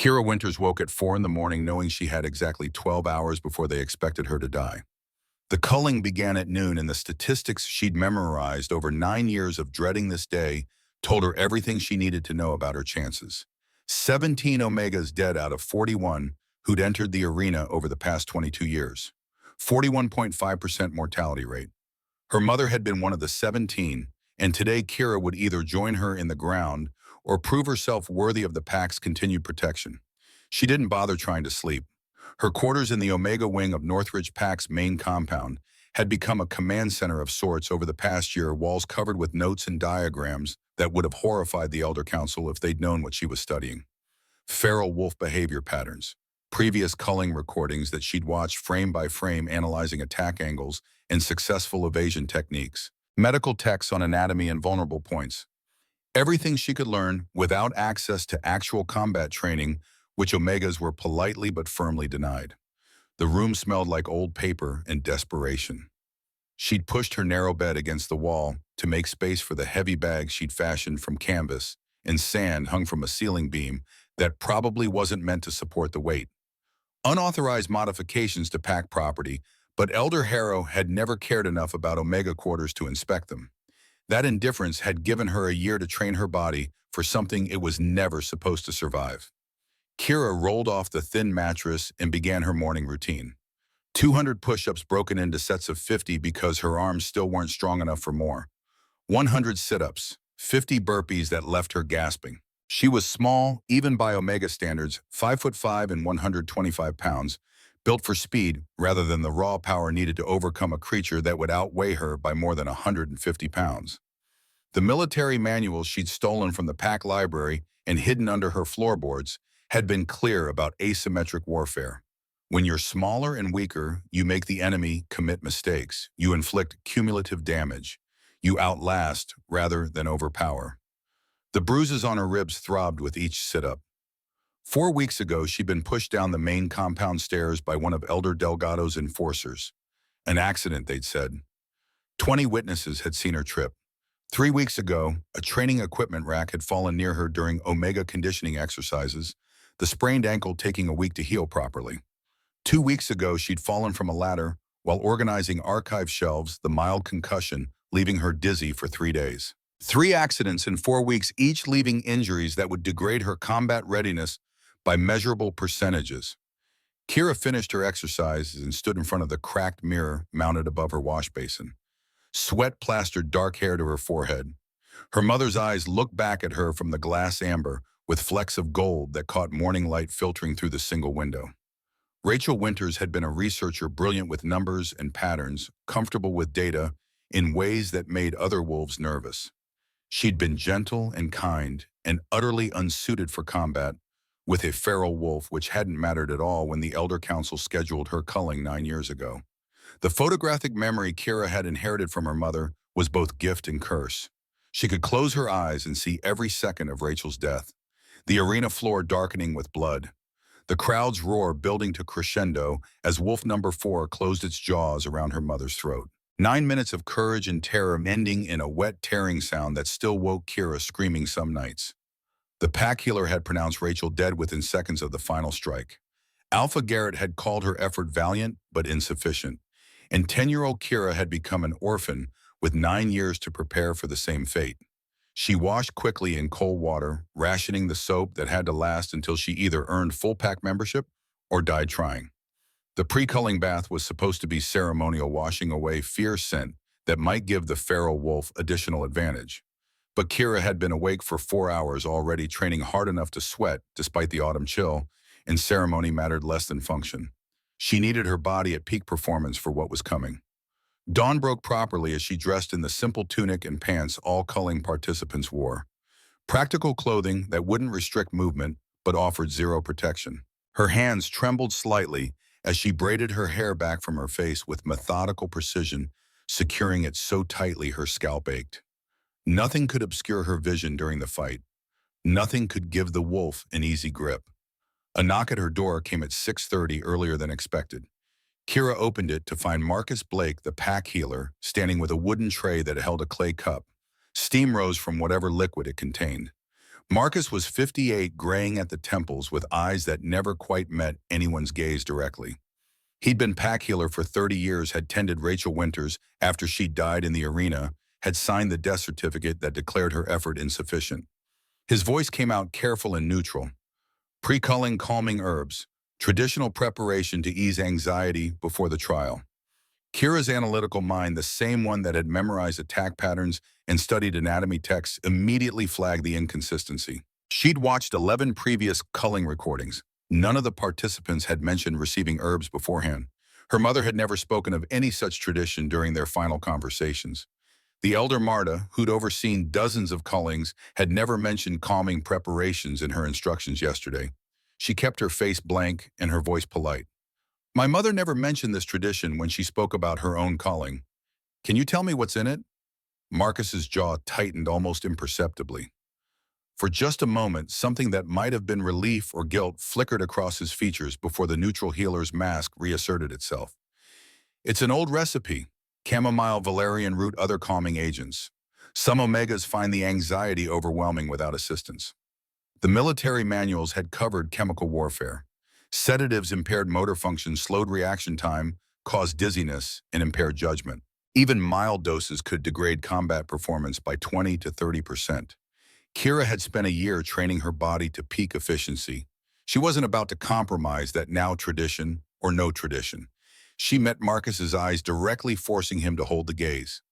Kira Winters woke at 4 in the morning knowing she had exactly 12 hours before they expected her to die. The culling began at noon, and the statistics she'd memorized over 9 years of dreading this day told her everything she needed to know about her chances. 17 Omegas dead out of 41 who'd entered the arena over the past 22 years. 41.5% mortality rate. Her mother had been one of the 17, and today Kira would either join her in the ground or prove herself worthy of the pack's continued protection. She didn't bother trying to sleep. Her quarters in the Omega wing of Northridge Pack's main compound had become a command center of sorts over the past year, walls covered with notes and diagrams that would have horrified the Elder Council if they'd known what she was studying. Feral wolf behavior patterns, previous culling recordings that she'd watched frame by frame analyzing attack angles and successful evasion techniques, medical texts on anatomy and vulnerable points. Everything she could learn without access to actual combat training, which Omegas were politely but firmly denied. The room smelled like old paper and desperation. She'd pushed her narrow bed against the wall to make space for the heavy bags she'd fashioned from canvas and sand hung from a ceiling beam that probably wasn't meant to support the weight. Unauthorized modifications to pack property, but Elder Harrow had never cared enough about Omega quarters to inspect them. That indifference had given her a year to train her body for something it was never supposed to survive. Kira rolled off the thin mattress and began her morning routine. 200 push-ups broken into sets of 50 because her arms still weren't strong enough for more. 100 sit-ups, 50 burpees that left her gasping. She was small, even by Omega standards, 5'5" and 125 pounds, built for speed rather than the raw power needed to overcome a creature that would outweigh her by more than 150 pounds. The military manuals she'd stolen from the pack library and hidden under her floorboards had been clear about asymmetric warfare. When you're smaller and weaker, you make the enemy commit mistakes. You inflict cumulative damage. You outlast rather than overpower. The bruises on her ribs throbbed with each sit-up. 4 weeks ago, she'd been pushed down the main compound stairs by one of Elder Delgado's enforcers. An accident, they'd said. 20 witnesses had seen her trip. 3 weeks ago, a training equipment rack had fallen near her during Omega conditioning exercises, the sprained ankle taking a week to heal properly. 2 weeks ago, she'd fallen from a ladder while organizing archive shelves, the mild concussion leaving her dizzy for 3 days. 3 accidents in 4 weeks, each leaving injuries that would degrade her combat readiness by measurable percentages. Kira finished her exercises and stood in front of the cracked mirror mounted above her wash basin. Sweat plastered dark hair to her forehead. Her mother's eyes looked back at her from the glass amber with flecks of gold that caught morning light filtering through the single window. Rachel Winters had been a researcher brilliant with numbers and patterns, comfortable with data in ways that made other wolves nervous. She'd been gentle and kind and utterly unsuited for combat with a feral wolf, which hadn't mattered at all when the Elder Council scheduled her culling 9 years ago. The photographic memory Kira had inherited from her mother was both gift and curse. She could close her eyes and see every second of Rachel's death, the arena floor darkening with blood, the crowd's roar building to crescendo as wolf number 4 closed its jaws around her mother's throat. 9 minutes of courage and terror ending in a wet tearing sound that still woke Kira screaming some nights. The pack healer had pronounced Rachel dead within seconds of the final strike. Alpha Garrett had called her effort valiant but insufficient, and 10-year-old Kira had become an orphan with 9 years to prepare for the same fate. She washed quickly in cold water, rationing the soap that had to last until she either earned full pack membership or died trying. The pre-culling bath was supposed to be ceremonial, washing away fear scent that might give the feral wolf additional advantage. But Kira had been awake for 4 hours already, training hard enough to sweat despite the autumn chill, and ceremony mattered less than function. She needed her body at peak performance for what was coming. Dawn broke properly as she dressed in the simple tunic and pants all culling participants wore. Practical clothing that wouldn't restrict movement but offered zero protection. Her hands trembled slightly as she braided her hair back from her face with methodical precision, securing it so tightly her scalp ached. Nothing could obscure her vision during the fight. Nothing could give the wolf an easy grip. A knock at her door came at 6:30 earlier than expected. Kira opened it to find Marcus Blake, the pack healer, standing with a wooden tray that held a clay cup. Steam rose from whatever liquid it contained. Marcus was 58, graying at the temples with eyes that never quite met anyone's gaze directly. He'd been pack healer for 30 years, had tended Rachel Winters after she died in the arena, had signed the death certificate that declared her effort insufficient. His voice came out careful and neutral. Pre-culling calming herbs, traditional preparation to ease anxiety before the trial. Kira's analytical mind, the same one that had memorized attack patterns and studied anatomy texts, immediately flagged the inconsistency. She'd watched 11 previous culling recordings. None of the participants had mentioned receiving herbs beforehand. Her mother had never spoken of any such tradition during their final conversations. The elder Marta, who'd overseen dozens of cullings, had never mentioned calming preparations in her instructions yesterday. She kept her face blank and her voice polite. My mother never mentioned this tradition when she spoke about her own culling. Can you tell me what's in it? Marcus's jaw tightened almost imperceptibly. For just a moment, something that might have been relief or guilt flickered across his features before the neutral healer's mask reasserted itself. It's an old recipe: chamomile, valerian root, other calming agents. Some omegas find the anxiety overwhelming without assistance. The military manuals had covered chemical warfare. Sedatives impaired motor function, slowed reaction time, caused dizziness, and impaired judgment. Even mild doses could degrade combat performance by 20 to 30%. Kira had spent a year training her body to peak efficiency. She wasn't about to compromise that now tradition or no tradition. She met Marcus's eyes directly, forcing him to hold the gaze.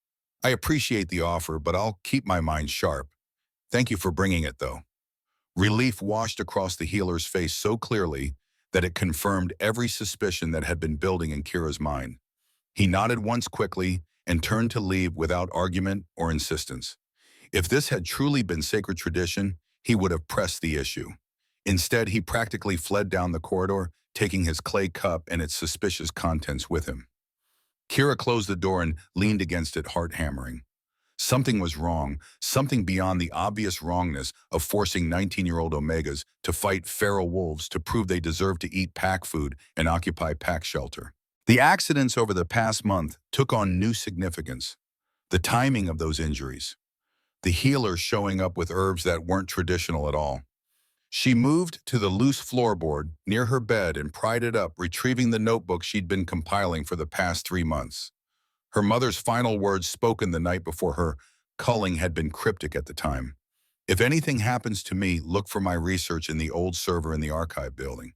I appreciate the offer, but I'll keep my mind sharp. Thank you for bringing it, though. Relief washed across the healer's face so clearly that it confirmed every suspicion that had been building in Kira's mind. He nodded once quickly and turned to leave without argument or insistence. If this had truly been sacred tradition, he would have pressed the issue. Instead, he practically fled down the corridor, taking his clay cup and its suspicious contents with him. Kira closed the door and leaned against it, heart hammering. Something was wrong, something beyond the obvious wrongness of forcing 19-year-old Omegas to fight feral wolves to prove they deserved to eat pack food and occupy pack shelter. The accidents over the past month took on new significance. The timing of those injuries. The healer showing up with herbs that weren't traditional at all. She moved to the loose floorboard near her bed and pried it up, retrieving the notebook she'd been compiling for the past 3 months. Her mother's final words, spoken the night before her culling, had been cryptic at the time. If anything happens to me, look for my research in the old server in the archive building.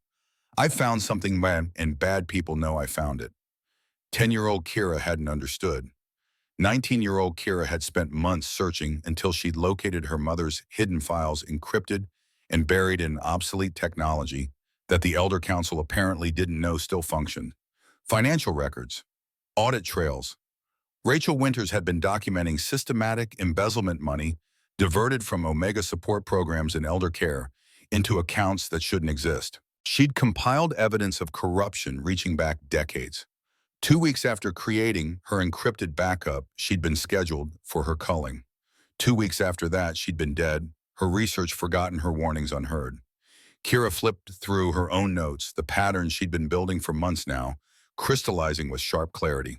I found something, man, and bad people know I found it. 10-year-old Kira hadn't understood. 19-year-old Kira had spent months searching until she'd located her mother's hidden files, encrypted and buried in obsolete technology that the Elder Council apparently didn't know still functioned. Financial records, audit trails. Rachel Winters had been documenting systematic embezzlement money diverted from Omega support programs and elder care into accounts that shouldn't exist. She'd compiled evidence of corruption reaching back decades. 2 weeks after creating her encrypted backup, she'd been scheduled for her culling. 2 weeks after that, she'd been dead, her research forgotten, her warnings unheard. Kira flipped through her own notes, the patterns she'd been building for months now, crystallizing with sharp clarity.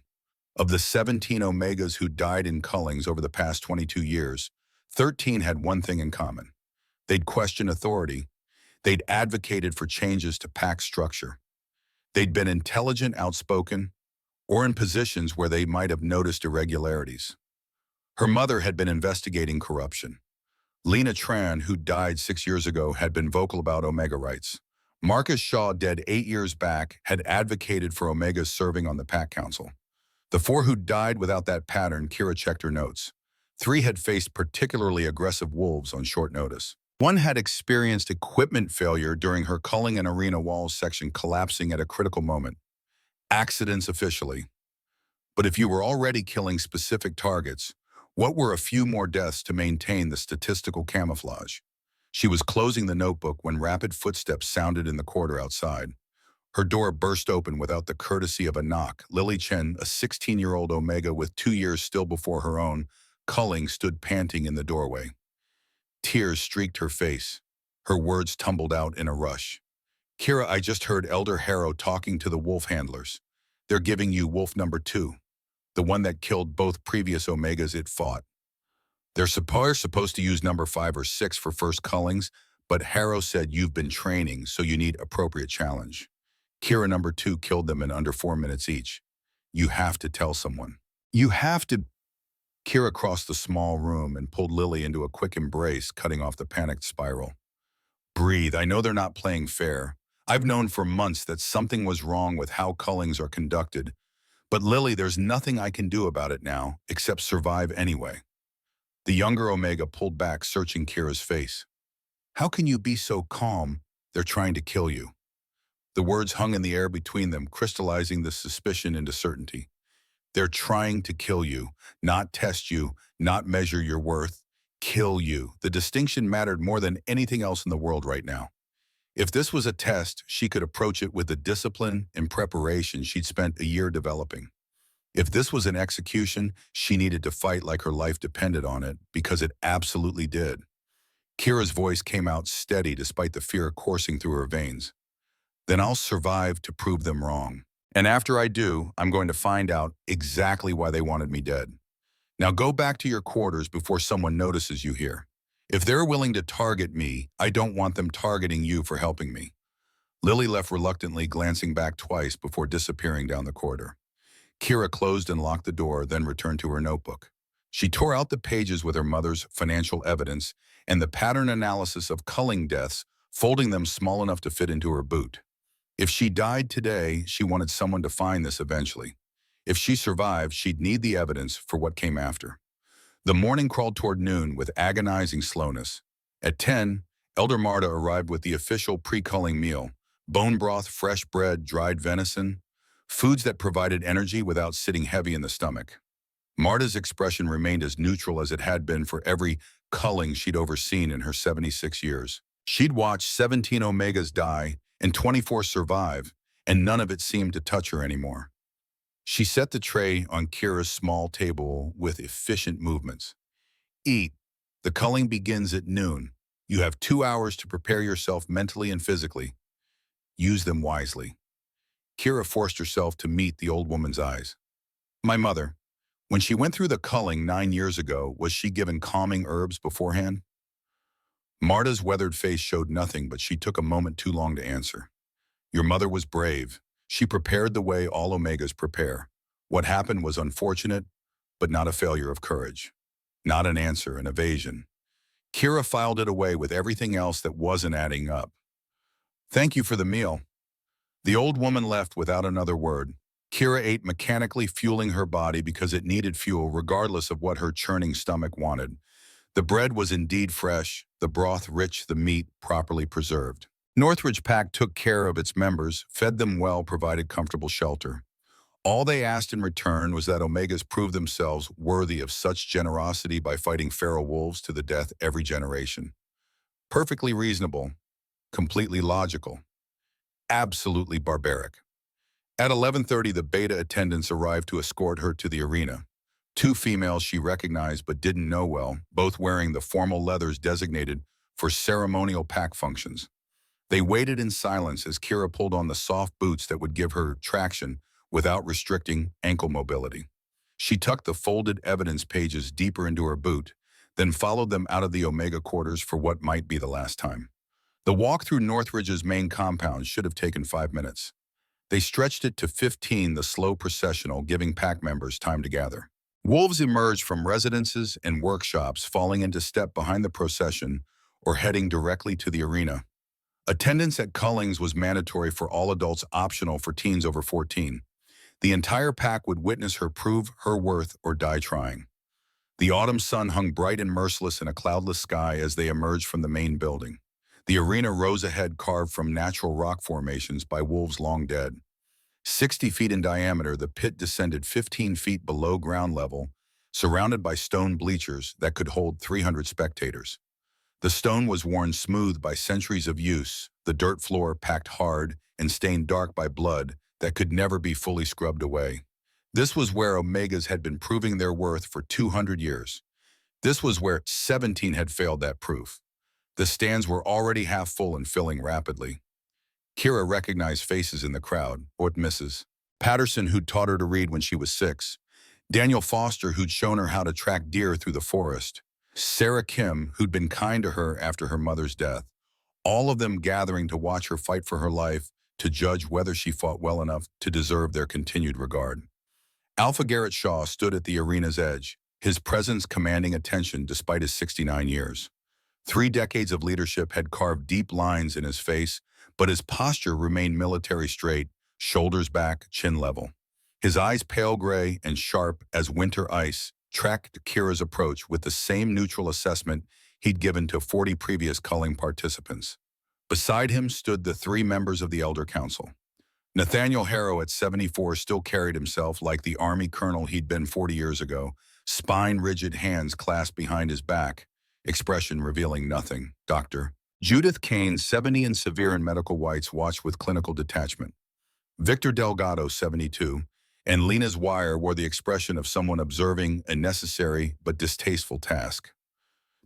Of the 17 Omegas who died in cullings over the past 22 years, 13 had one thing in common. They'd questioned authority. They'd advocated for changes to pack structure. They'd been intelligent, outspoken, or in positions where they might have noticed irregularities. Her mother had been investigating corruption. Lena Tran, who died 6 years ago, had been vocal about Omega rights. Marcus Shaw, dead 8 years back, had advocated for Omegas serving on the Pack Council. The 4 who died without that pattern, Kira checked her notes. 3 had faced particularly aggressive wolves on short notice. 1 had experienced equipment failure during her culling and arena walls section collapsing at a critical moment. Accidents officially. But if you were already killing specific targets, what were a few more deaths to maintain the statistical camouflage? She was closing the notebook when rapid footsteps sounded in the corridor outside. Her door burst open without the courtesy of a knock. Lily Chen, a 16-year-old Omega with 2 years still before her own culling, stood panting in the doorway. Tears streaked her face. Her words tumbled out in a rush. Kira, I just heard Elder Harrow talking to the wolf handlers. They're giving you wolf number 2, the one that killed both previous Omegas it fought. They're supposed to use number 5 or 6 for first cullings, but Harrow said you've been training, so you need appropriate challenge. Kira number 2 killed them in under 4 minutes each. You have to tell someone. You have to. Kira crossed the small room and pulled Lily into a quick embrace, cutting off the panicked spiral. Breathe. I know they're not playing fair. I've known for months that something was wrong with how cullings are conducted. But Lily, there's nothing I can do about it now, except survive anyway. The younger Omega pulled back, searching Kira's face. How can you be so calm? They're trying to kill you. The words hung in the air between them, crystallizing the suspicion into certainty. They're trying to kill you, not test you, not measure your worth. Kill you. The distinction mattered more than anything else in the world right now. If this was a test, she could approach it with the discipline and preparation she'd spent a year developing. If this was an execution, she needed to fight like her life depended on it, because it absolutely did. Kira's voice came out steady despite the fear coursing through her veins. Then I'll survive to prove them wrong. And after I do, I'm going to find out exactly why they wanted me dead. Now go back to your quarters before someone notices you here. If they're willing to target me, I don't want them targeting you for helping me. Lily left reluctantly, glancing back twice before disappearing down the corridor. Kira closed and locked the door, then returned to her notebook. She tore out the pages with her mother's financial evidence and the pattern analysis of culling deaths, folding them small enough to fit into her boot. If she died today, she wanted someone to find this eventually. If she survived, she'd need the evidence for what came after. The morning crawled toward noon with agonizing slowness. At 10, Elder Marta arrived with the official pre-culling meal: bone broth, fresh bread, dried venison, foods that provided energy without sitting heavy in the stomach. Marta's expression remained as neutral as it had been for every culling she'd overseen in her 76 years. She'd watched 17 Omegas die and 24 survive, and none of it seemed to touch her anymore. She set the tray on Kira's small table with efficient movements. Eat. The culling begins at noon. You have 2 hours to prepare yourself mentally and physically. Use them wisely. Kira forced herself to meet the old woman's eyes. My mother, when she went through the culling 9 years ago, was she given calming herbs beforehand? Marta's weathered face showed nothing, but she took a moment too long to answer. Your mother was brave. She prepared the way all Omegas prepare. What happened was unfortunate, but not a failure of courage. Not an answer, an evasion. Kira filed it away with everything else that wasn't adding up. Thank you for the meal. The old woman left without another word. Kira ate mechanically, fueling her body because it needed fuel regardless of what her churning stomach wanted. The bread was indeed fresh, the broth rich, the meat properly preserved. Northridge Pack took care of its members, fed them well, provided comfortable shelter. All they asked in return was that Omegas prove themselves worthy of such generosity by fighting feral wolves to the death every generation. Perfectly reasonable, completely logical, absolutely barbaric. At 11:30, the beta attendants arrived to escort her to the arena. 2 females she recognized but didn't know well, both wearing the formal leathers designated for ceremonial pack functions. They waited in silence as Kira pulled on the soft boots that would give her traction without restricting ankle mobility. She tucked the folded evidence pages deeper into her boot, then followed them out of the Omega quarters for what might be the last time. The walk through Northridge's main compound should have taken 5 minutes. They stretched it to 15, the slow processional, giving pack members time to gather. Wolves emerged from residences and workshops, falling into step behind the procession or heading directly to the arena. Attendance at cullings was mandatory for all adults, optional for teens over 14. The entire pack would witness her prove her worth or die trying. The autumn sun hung bright and merciless in a cloudless sky as they emerged from the main building. The arena rose ahead, carved from natural rock formations by wolves long dead. 60 feet in diameter, the pit descended 15 feet below ground level, surrounded by stone bleachers that could hold 300 spectators. The stone was worn smooth by centuries of use, the dirt floor packed hard and stained dark by blood that could never be fully scrubbed away. This was where Omegas had been proving their worth for 200 years. This was where 17 had failed that proof. The stands were already half full and filling rapidly. Kira recognized faces in the crowd. What misses? Patterson, who'd taught her to read when she was 6. Daniel Foster, who'd shown her how to track deer through the forest. Sarah Kim, who'd been kind to her after her mother's death, all of them gathering to watch her fight for her life, to judge whether she fought well enough to deserve their continued regard. Alpha Garrett Shaw stood at the arena's edge, his presence commanding attention despite his 69 years. 3 decades of leadership had carved deep lines in his face, but his posture remained military straight, shoulders back, chin level. His eyes pale gray and sharp as winter ice tracked Kira's approach with the same neutral assessment he'd given to 40 previous culling participants. Beside him stood the 3 members of the Elder Council. Nathaniel Harrow at 74 still carried himself like the Army colonel he'd been 40 years ago, spine-rigid hands clasped behind his back, expression revealing nothing. Doctor. Judith Kane, 70 and severe in medical whites, watched with clinical detachment. Victor Delgado, 72, and Lena's Wire wore the expression of someone observing a necessary but distasteful task.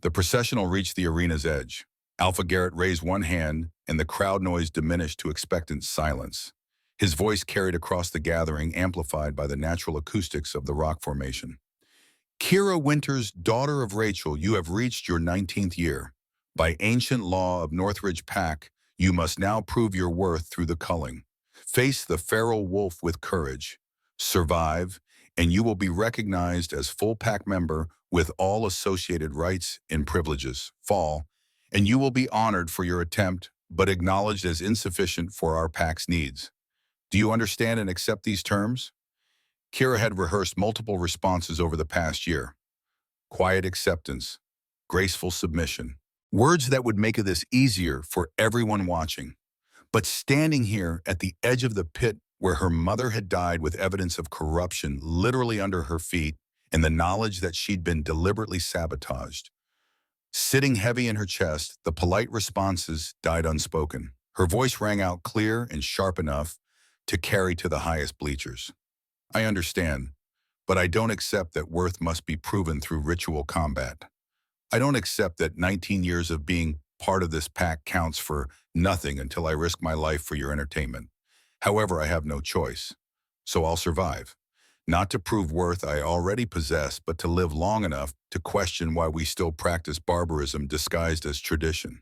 The processional reached the arena's edge. Alpha Garrett raised one hand, and the crowd noise diminished to expectant silence. His voice carried across the gathering, amplified by the natural acoustics of the rock formation. Kira Winters, daughter of Rachel, you have reached your 19th year. By ancient law of Northridge Pack, you must now prove your worth through the culling. Face the feral wolf with courage. Survive, and you will be recognized as full pack member with all associated rights and privileges. Fall, and you will be honored for your attempt, but acknowledged as insufficient for our pack's needs. Do you understand and accept these terms? Kira had rehearsed multiple responses over the past year. Quiet acceptance, graceful submission, words that would make this easier for everyone watching. But standing here at the edge of the pit where her mother had died with evidence of corruption literally under her feet and the knowledge that she'd been deliberately sabotaged, sitting heavy in her chest, the polite responses died unspoken. Her voice rang out clear and sharp enough to carry to the highest bleachers. I understand, but I don't accept that worth must be proven through ritual combat. I don't accept that 19 years of being part of this pack counts for nothing until I risk my life for your entertainment. However, I have no choice, so I'll survive. Not to prove worth I already possess, but to live long enough to question why we still practice barbarism disguised as tradition.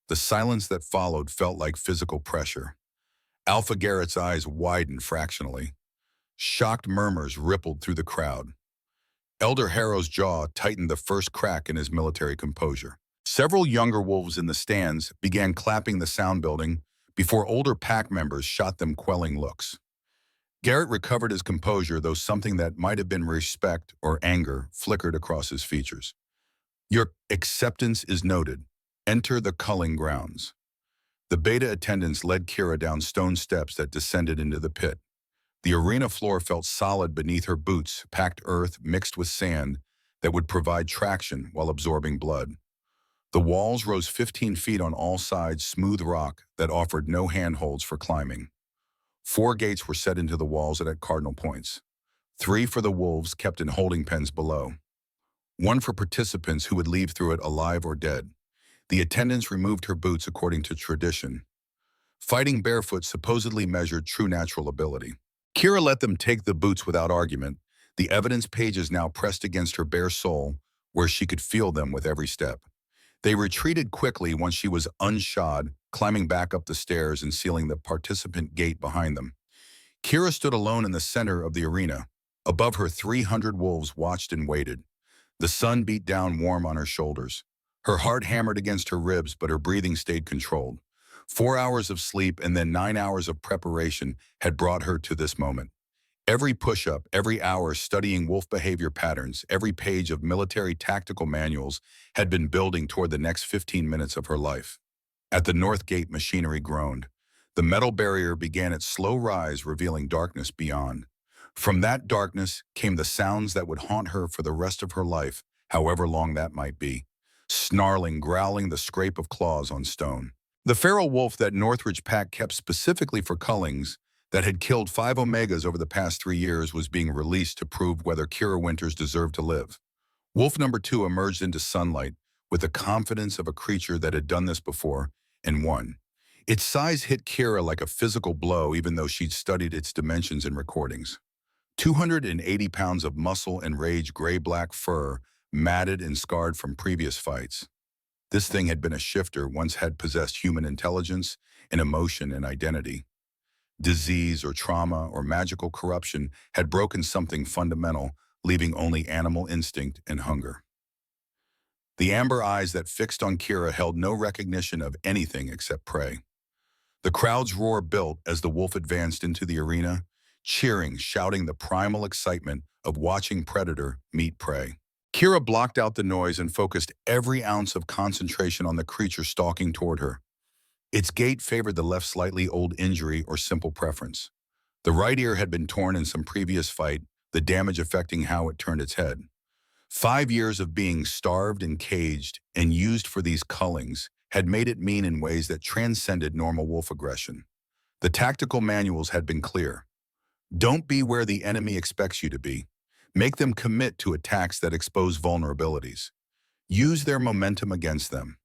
The silence that followed felt like physical pressure. Alpha Garrett's eyes widened fractionally. Shocked murmurs rippled through the crowd. Elder Harrow's jaw tightened the first crack in his military composure. Several younger wolves in the stands began clapping the sound building before older pack members shot them quelling looks. Garrett recovered his composure, though something that might have been respect or anger flickered across his features. Your acceptance is noted. Enter the culling grounds. The beta attendants led Kira down stone steps that descended into the pit. The arena floor felt solid beneath her boots, packed earth mixed with sand that would provide traction while absorbing blood. The walls rose 15 feet on all sides, smooth rock that offered no handholds for climbing. 4 gates were set into the walls at cardinal points. 3 for the wolves kept in holding pens below. 1 for participants who would leave through it alive or dead. The attendants removed her boots according to tradition. Fighting barefoot supposedly measured true natural ability. Kira let them take the boots without argument, the evidence pages now pressed against her bare sole, where she could feel them with every step. They retreated quickly once she was unshod, climbing back up the stairs and sealing the participant gate behind them. Kira stood alone in the center of the arena. Above her, 300 wolves watched and waited. The sun beat down warm on her shoulders. Her heart hammered against her ribs, but her breathing stayed controlled. 4 hours of sleep and then 9 hours of preparation had brought her to this moment. Every push-up, every hour studying wolf behavior patterns, every page of military tactical manuals had been building toward the next 15 minutes of her life. At the north gate, machinery groaned. The metal barrier began its slow rise, revealing darkness beyond. From that darkness came the sounds that would haunt her for the rest of her life, however long that might be. Snarling, growling, the scrape of claws on stone. The feral wolf that Northridge Pack kept specifically for cullings, that had killed 5 Omegas over the past 3 years, was being released to prove whether Kira Winters deserved to live. Wolf number 2 emerged into sunlight with the confidence of a creature that had done this before and won. Its size hit Kira like a physical blow, even though she'd studied its dimensions in recordings. 280 pounds of muscle and rage gray-black fur matted and scarred from previous fights. This thing had been a shifter, once had possessed human intelligence and emotion and identity. Disease or trauma or magical corruption had broken something fundamental, leaving only animal instinct and hunger. The amber eyes that fixed on Kira held no recognition of anything except prey. The crowd's roar built as the wolf advanced into the arena, cheering, shouting the primal excitement of watching predator meet prey. Kira blocked out the noise and focused every ounce of concentration on the creature stalking toward her. Its gait favored the left slightly old injury or simple preference. The right ear had been torn in some previous fight, the damage affecting how it turned its head. 5 years of being starved and caged and used for these cullings had made it mean in ways that transcended normal wolf aggression. The tactical manuals had been clear. Don't be where the enemy expects you to be. Make them commit to attacks that expose vulnerabilities. Use their momentum against them.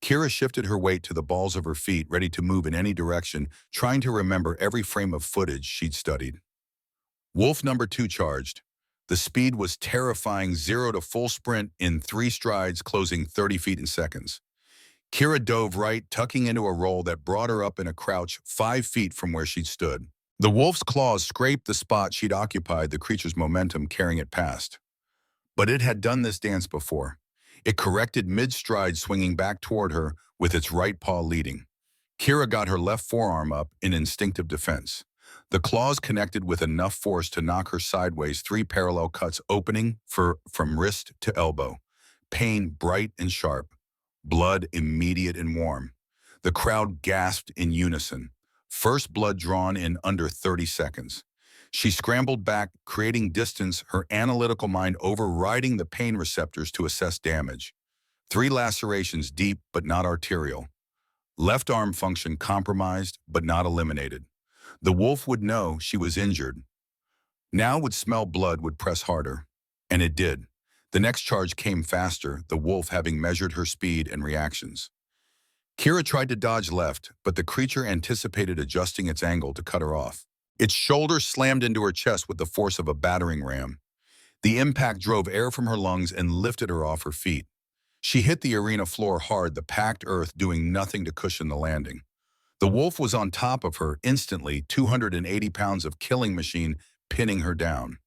Kira shifted her weight to the balls of her feet, ready to move in any direction, trying to remember every frame of footage she'd studied. Wolf number 2 charged. The speed was terrifying, 0 to full sprint in 3 strides, closing 30 feet in seconds. Kira dove right, tucking into a roll that brought her up in a crouch 5 feet from where she'd stood. The wolf's claws scraped the spot she'd occupied, the creature's momentum carrying it past. But it had done this dance before. It corrected mid-stride, swinging back toward her with its right paw leading. Kira got her left forearm up in instinctive defense. The claws connected with enough force to knock her sideways, 3 parallel cuts opening from wrist to elbow. Pain bright and sharp. Blood immediate and warm. The crowd gasped in unison. First blood drawn in under 30 seconds. She scrambled back, creating distance, her analytical mind overriding the pain receptors to assess damage. 3 lacerations deep but not arterial. Left arm function compromised but not eliminated. The wolf would know she was injured. Now would smell blood, would press harder. And it did. The next charge came faster, the wolf having measured her speed and reactions. Kira tried to dodge left, but the creature anticipated, adjusting its angle to cut her off. Its shoulder slammed into her chest with the force of a battering ram. The impact drove air from her lungs and lifted her off her feet. She hit the arena floor hard, the packed earth doing nothing to cushion the landing. The wolf was on top of her instantly, 280 pounds of killing machine pinning her down.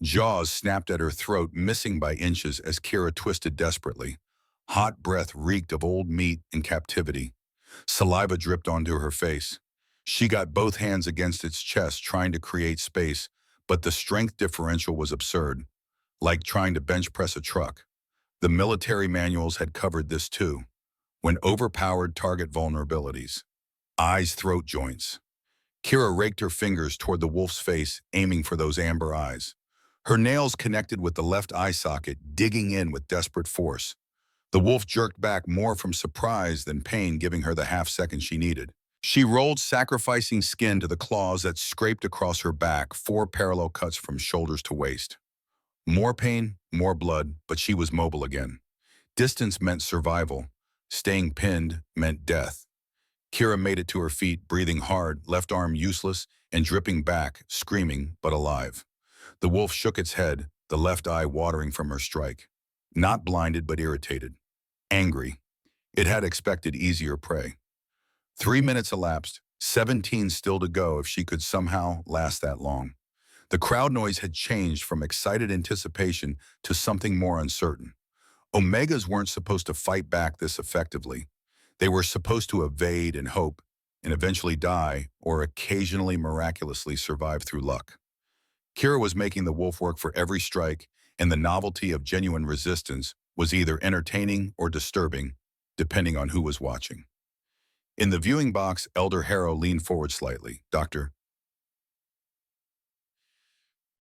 Jaws snapped at her throat, missing by inches as Kira twisted desperately. Hot breath reeked of old meat and captivity. Saliva dripped onto her face. She got both hands against its chest, trying to create space, but the strength differential was absurd, like trying to bench press a truck. The military manuals had covered this too. When overpowered, target vulnerabilities. Eyes, throat joints. Kira raked her fingers toward the wolf's face, aiming for those amber eyes. Her nails connected with the left eye socket, digging in with desperate force. The wolf jerked back, more from surprise than pain, giving her the half-second she needed. She rolled, sacrificing skin to the claws that scraped across her back, 4 parallel cuts from shoulders to waist. More pain, more blood, but she was mobile again. Distance meant survival. Staying pinned meant death. Kira made it to her feet, breathing hard, left arm useless and dripping back, screaming but alive. The wolf shook its head, the left eye watering from her strike. Not blinded but irritated. Angry. It had expected easier prey. 3 minutes elapsed, 17 still to go if she could somehow last that long. The crowd noise had changed from excited anticipation to something more uncertain. Omegas weren't supposed to fight back this effectively. They were supposed to evade and hope, and eventually die, or occasionally miraculously survive through luck. Kira was making the wolf work for every strike, and the novelty of genuine resistance was either entertaining or disturbing, depending on who was watching. In the viewing box, Elder Harrow leaned forward slightly. Dr.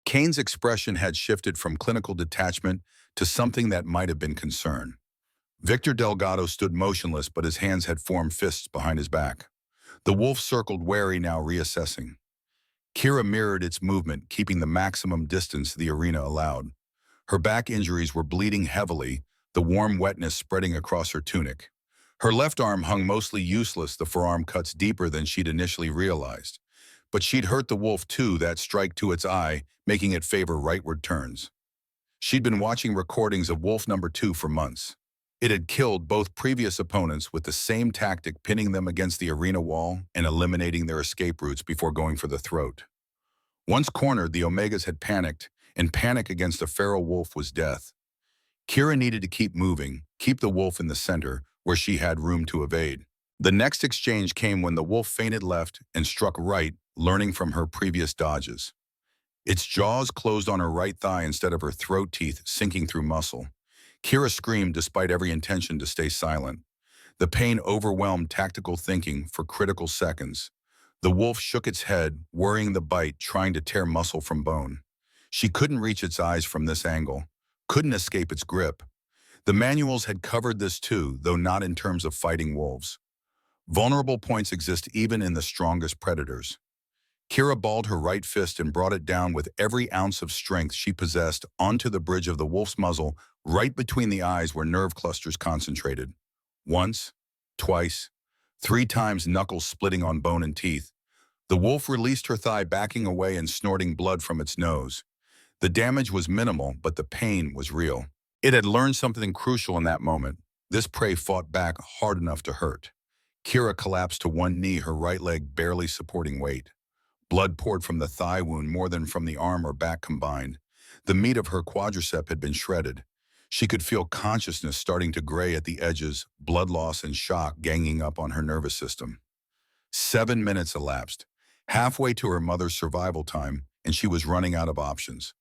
Kane's expression had shifted from clinical detachment to something that might have been concern. Victor Delgado stood motionless, but his hands had formed fists behind his back. The wolf circled wary, now reassessing. Kira mirrored its movement, keeping the maximum distance the arena allowed. Her back injuries were bleeding heavily, the warm wetness spreading across her tunic. Her left arm hung mostly useless, the forearm cuts deeper than she'd initially realized. But she'd hurt the wolf too, that strike to its eye, making it favor rightward turns. She'd been watching recordings of Wolf Number 2 for months. It had killed both previous opponents with the same tactic, pinning them against the arena wall and eliminating their escape routes before going for the throat. Once cornered, the Omegas had panicked, and panic against a feral wolf was death. Kira needed to keep moving, keep the wolf in the center, where she had room to evade. The next exchange came when the wolf feinted left and struck right, learning from her previous dodges. Its jaws closed on her right thigh instead of her throat teeth sinking through muscle. Kira screamed despite every intention to stay silent. The pain overwhelmed tactical thinking for critical seconds. The wolf shook its head, worrying the bite, trying to tear muscle from bone. She couldn't reach its eyes from this angle, couldn't escape its grip. The manuals had covered this too, though not in terms of fighting wolves. Vulnerable points exist even in the strongest predators. Kira balled her right fist and brought it down with every ounce of strength she possessed onto the bridge of the wolf's muzzle, right between the eyes where nerve clusters concentrated. Once, twice, 3 times, knuckles splitting on bone and teeth. The wolf released her thigh, backing away and snorting blood from its nose. The damage was minimal, but the pain was real. It had learned something crucial in that moment. This prey fought back hard enough to hurt. Kira collapsed to one knee, her right leg barely supporting weight. Blood poured from the thigh wound more than from the arm or back combined. The meat of her quadricep had been shredded. She could feel consciousness starting to gray at the edges, blood loss and shock ganging up on her nervous system. 7 minutes elapsed, halfway to her mother's survival time, and she was running out of options.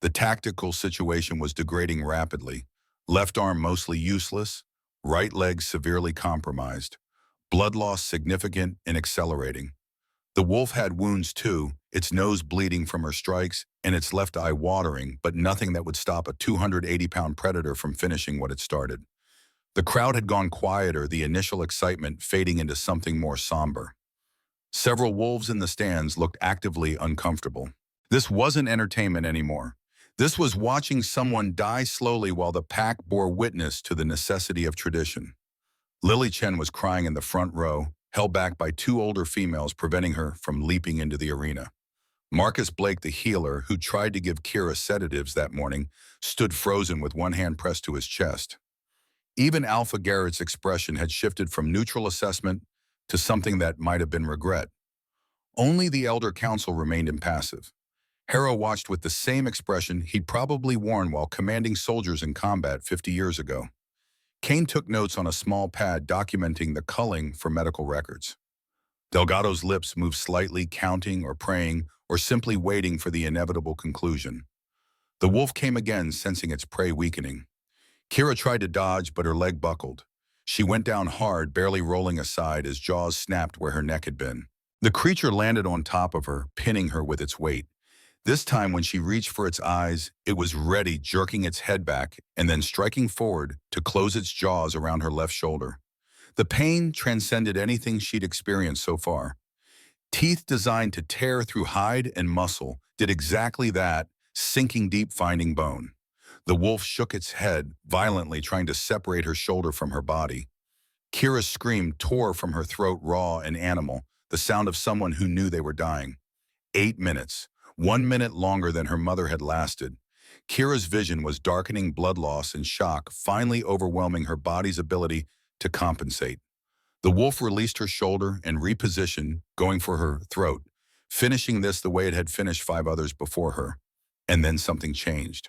The tactical situation was degrading rapidly. Left arm mostly useless, right leg severely compromised. Blood loss significant and accelerating. The wolf had wounds too, its nose bleeding from her strikes and its left eye watering, but nothing that would stop a 280-pound predator from finishing what it started. The crowd had gone quieter, the initial excitement fading into something more somber. Several wolves in the stands looked actively uncomfortable. This wasn't entertainment anymore. This was watching someone die slowly while the pack bore witness to the necessity of tradition. Lily Chen was crying in the front row, held back by 2 older females preventing her from leaping into the arena. Marcus Blake, the healer, who tried to give Kira sedatives that morning, stood frozen with one hand pressed to his chest. Even Alpha Garrett's expression had shifted from neutral assessment to something that might have been regret. Only the Elder Council remained impassive. Harrow watched with the same expression he'd probably worn while commanding soldiers in combat 50 years ago. Kane took notes on a small pad documenting the culling for medical records. Delgado's lips moved slightly, counting or praying or simply waiting for the inevitable conclusion. The wolf came again, sensing its prey weakening. Kira tried to dodge, but her leg buckled. She went down hard, barely rolling aside as jaws snapped where her neck had been. The creature landed on top of her, pinning her with its weight. This time, when she reached for its eyes, it was ready, jerking its head back and then striking forward to close its jaws around her left shoulder. The pain transcended anything she'd experienced so far. Teeth designed to tear through hide and muscle did exactly that, sinking deep, finding bone. The wolf shook its head, violently trying to separate her shoulder from her body. Kira's scream tore from her throat, raw and animal, the sound of someone who knew they were dying. 8 minutes. 1 minute longer than her mother had lasted. Kira's vision was darkening, blood loss and shock finally overwhelming her body's ability to compensate. The wolf released her shoulder and repositioned, going for her throat, finishing this the way it had finished 5 others before her. And then something changed.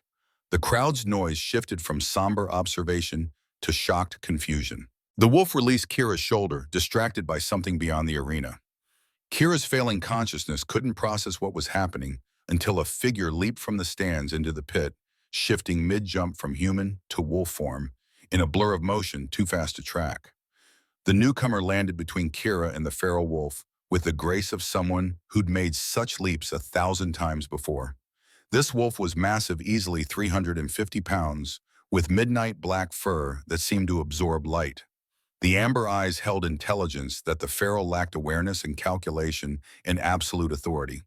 The crowd's noise shifted from somber observation to shocked confusion. The wolf released Kira's shoulder, distracted by something beyond the arena. Kira's failing consciousness couldn't process what was happening until a figure leaped from the stands into the pit, shifting mid-jump from human to wolf form, in a blur of motion too fast to track. The newcomer landed between Kira and the feral wolf with the grace of someone who'd made such leaps 1,000 times before. This wolf was massive, easily 350 pounds, with midnight black fur that seemed to absorb light. The amber eyes held intelligence that the feral lacked awareness and calculation and absolute authority.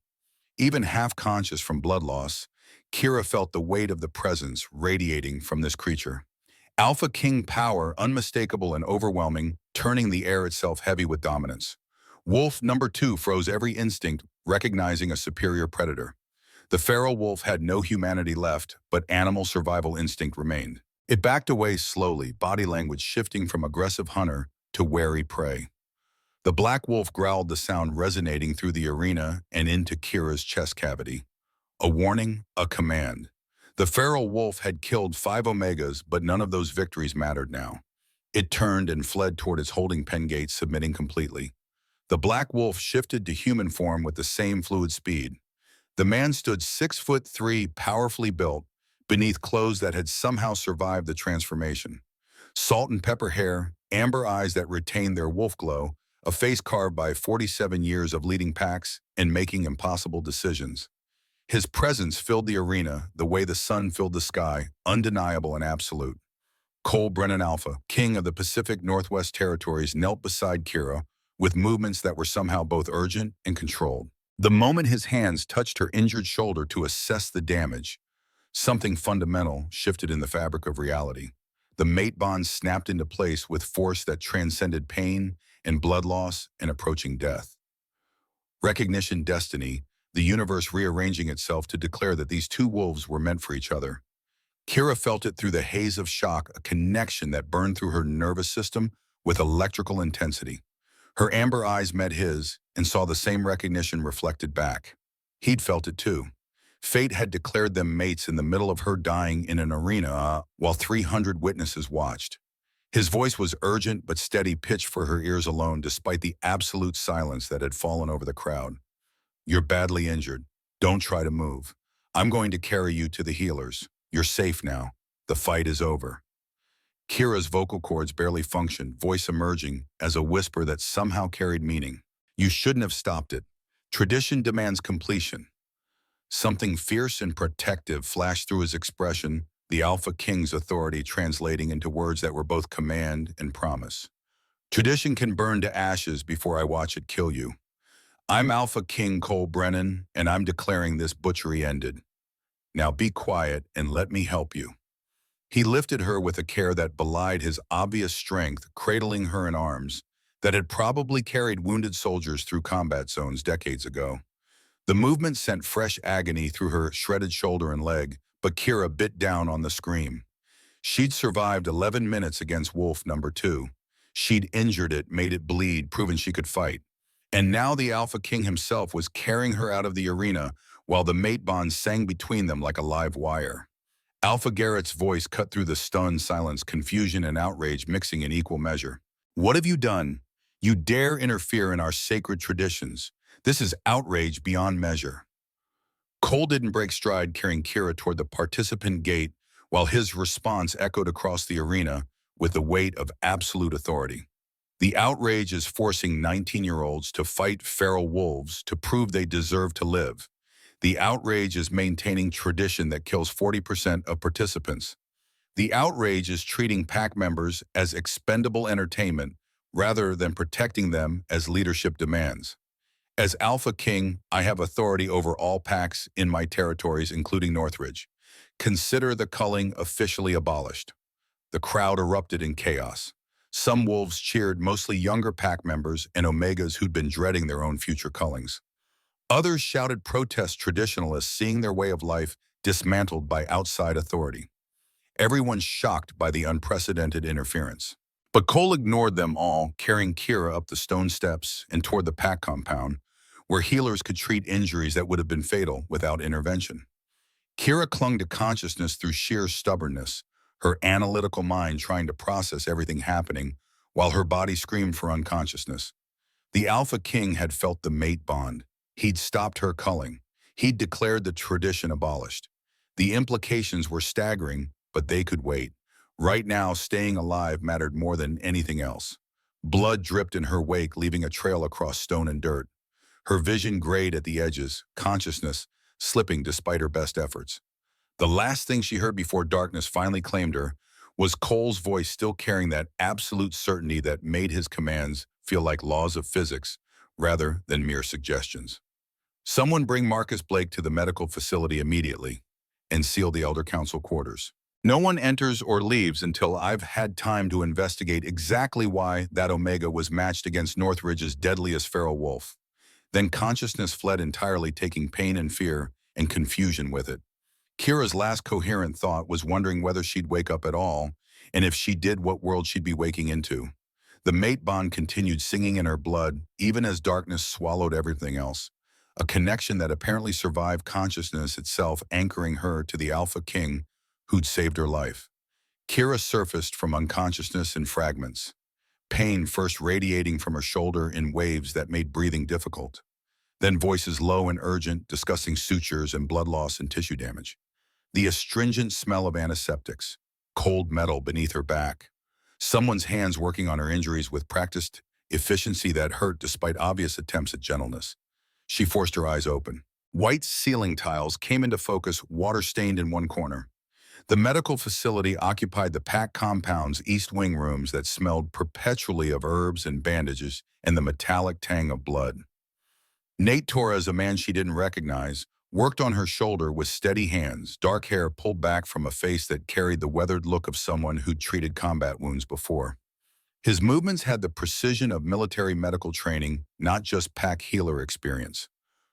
Even half-conscious from blood loss, Kira felt the weight of the presence radiating from this creature. AlphaKing power, unmistakable and overwhelming, turning the air itself heavy with dominance. Wolf number 2 froze every instinct, recognizing a superior predator. The feral wolf had no humanity left, but animal survival instinct remained. It backed away slowly, body language shifting from aggressive hunter to wary prey. The black wolf growled, the sound resonating through the arena and into Kira's chest cavity. A warning, a command. The feral wolf had killed 5 Omegas, but none of those victories mattered now. It turned and fled toward its holding pen gate, submitting completely. The black wolf shifted to human form with the same fluid speed. The man stood 6'3", powerfully built, beneath clothes that had somehow survived the transformation. Salt and pepper hair, amber eyes that retained their wolf glow, a face carved by 47 years of leading packs and making impossible decisions. His presence filled the arena the way the sun filled the sky, undeniable and absolute. Cole Brennan Alpha, king of the Pacific Northwest Territories, knelt beside Kira with movements that were somehow both urgent and controlled. The moment his hands touched her injured shoulder to assess the damage, something fundamental shifted in the fabric of reality. The mate bond snapped into place with force that transcended pain and blood loss and approaching death. Recognition, destiny, the universe rearranging itself to declare that these two wolves were meant for each other. Kira felt it through the haze of shock, a connection that burned through her nervous system with electrical intensity. Her amber eyes met his and saw the same recognition reflected back. He'd felt it too. Fate had declared them mates in the middle of her dying in an arena while 300 witnesses watched. His voice was urgent but steady, pitched for her ears alone despite the absolute silence that had fallen over the crowd. "You're badly injured. Don't try to move. I'm going to carry you to the healers. You're safe now. The fight is over." Kira's vocal cords barely functioned, voice emerging as a whisper that somehow carried meaning. "You shouldn't have stopped it. Tradition demands completion." Something fierce and protective flashed through his expression, the AlphaKing's authority translating into words that were both command and promise. "Tradition can burn to ashes before I watch it kill you. I'm AlphaKing Cole Brennan, and I'm declaring this butchery ended. Now be quiet and let me help you." He lifted her with a care that belied his obvious strength, cradling her in arms that had probably carried wounded soldiers through combat zones decades ago. The movement sent fresh agony through her shredded shoulder and leg, but Kira bit down on the scream. She'd survived 11 minutes against Wolf number 2. She'd injured it, made it bleed, proven she could fight. And now the AlphaKing himself was carrying her out of the arena while the mate bond sang between them like a live wire. Alpha Garrett's voice cut through the stunned silence, confusion and outrage mixing in equal measure. "What have you done? You dare interfere in our sacred traditions. This is outrage beyond measure." Cole didn't break stride, carrying Kira toward the participant gate while his response echoed across the arena with the weight of absolute authority. The outrage is forcing 19-year-olds to fight feral wolves to prove they deserve to live. The outrage is maintaining tradition that kills 40% of participants. The outrage is treating pack members as expendable entertainment rather than protecting them as leadership demands. As AlphaKing, I have authority over all packs in my territories, including Northridge. Consider the culling officially abolished. The crowd erupted in chaos. Some wolves cheered, mostly younger pack members and Omegas who'd been dreading their own future cullings. Others shouted protest traditionalists, seeing their way of life dismantled by outside authority. Everyone shocked by the unprecedented interference. But Cole ignored them all, carrying Kira up the stone steps and toward the pack compound, where healers could treat injuries that would have been fatal without intervention. Kira clung to consciousness through sheer stubbornness, her analytical mind trying to process everything happening while her body screamed for unconsciousness. The AlphaKing had felt the mate bond. He'd stopped her culling. He'd declared the tradition abolished. The implications were staggering, but they could wait. Right now, staying alive mattered more than anything else. Blood dripped in her wake, leaving a trail across stone and dirt. Her vision grayed at the edges, consciousness slipping despite her best efforts. The last thing she heard before darkness finally claimed her was Cole's voice, still carrying that absolute certainty that made his commands feel like laws of physics rather than mere suggestions. "Someone bring Marcus Blake to the medical facility immediately and seal the Elder Council quarters. No one enters or leaves until I've had time to investigate exactly why that Omega was matched against Northridge's deadliest feral wolf." Then consciousness fled entirely, taking pain and fear and confusion with it. Kira's last coherent thought was wondering whether she'd wake up at all, and if she did, what world she'd be waking into. The mate bond continued singing in her blood, even as darkness swallowed everything else. A connection that apparently survived consciousness itself, anchoring her to the AlphaKing who'd saved her life. Kira surfaced from unconsciousness in fragments, pain first radiating from her shoulder in waves that made breathing difficult. Then voices low and urgent, discussing sutures and blood loss and tissue damage. The astringent smell of antiseptics, cold metal beneath her back. Someone's hands working on her injuries with practiced efficiency that hurt despite obvious attempts at gentleness. She forced her eyes open. White ceiling tiles came into focus, water-stained in one corner. The medical facility occupied the packed compound's east wing rooms that smelled perpetually of herbs and bandages and the metallic tang of blood. Nate Torres, a man she didn't recognize, worked on her shoulder with steady hands, dark hair pulled back from a face that carried the weathered look of someone who'd treated combat wounds before. His movements had the precision of military medical training, not just pack healer experience.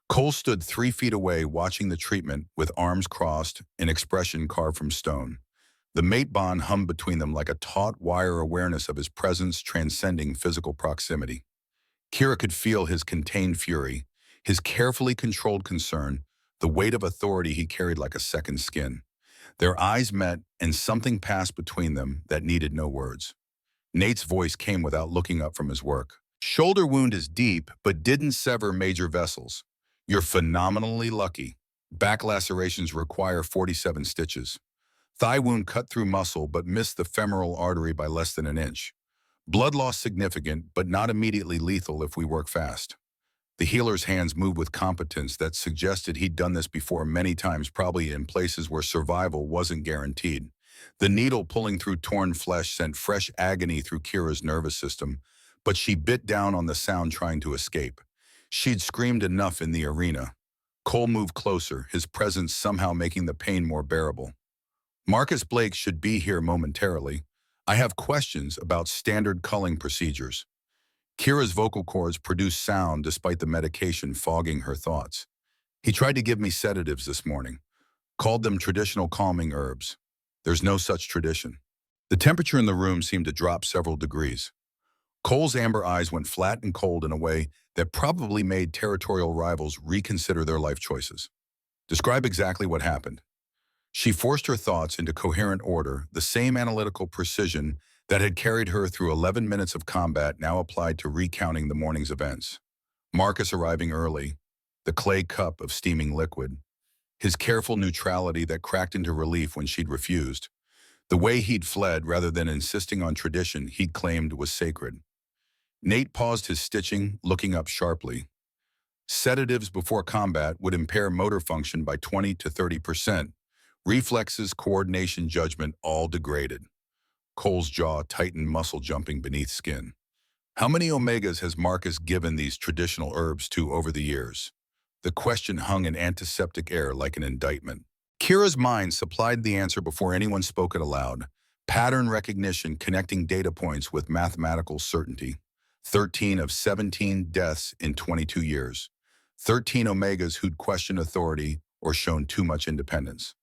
Cole stood 3 feet away watching the treatment with arms crossed, an expression carved from stone. The mate bond hummed between them like a taut wire, awareness of his presence transcending physical proximity. Kira could feel his contained fury, his carefully controlled concern, the weight of authority he carried like a second skin. Their eyes met, and something passed between them that needed no words. Nate's voice came without looking up from his work. Shoulder wound is deep, but didn't sever major vessels. You're phenomenally lucky. Back lacerations require 47 stitches. Thigh wound cut through muscle but missed the femoral artery by less than an inch. Blood loss significant, but not immediately lethal if we work fast. The healer's hands moved with competence that suggested he'd done this before many times, probably in places where survival wasn't guaranteed. The needle pulling through torn flesh sent fresh agony through Kira's nervous system, but she bit down on the sound, trying to escape. She'd screamed enough in the arena. Cole moved closer, his presence somehow making the pain more bearable. Marcus Blake should be here momentarily. I have questions about standard culling procedures. Kira's vocal cords produced sound despite the medication fogging her thoughts. He tried to give me sedatives this morning, called them traditional calming herbs. There's no such tradition. The temperature in the room seemed to drop several degrees. Cole's amber eyes went flat and cold in a way that probably made territorial rivals reconsider their life choices. Describe exactly what happened. She forced her thoughts into coherent order, the same analytical precision that had carried her through 11 minutes of combat now applied to recounting the morning's events. Marcus arriving early, the clay cup of steaming liquid, his careful neutrality that cracked into relief when she'd refused, the way he'd fled rather than insisting on tradition he'd claimed was sacred. Nate paused his stitching, looking up sharply. Sedatives before combat would impair motor function by 20 to 30%. Reflexes, coordination, judgment, all degraded. Cole's jaw tightened, muscle jumping beneath skin. How many omegas has Marcus given these traditional herbs to over the years? The question hung in antiseptic air like an indictment. Kira's mind supplied the answer before anyone spoke it aloud. Pattern recognition connecting data points with mathematical certainty. 13 of 17 deaths in 22 years. 13 omegas who'd questioned authority or shown too much independence.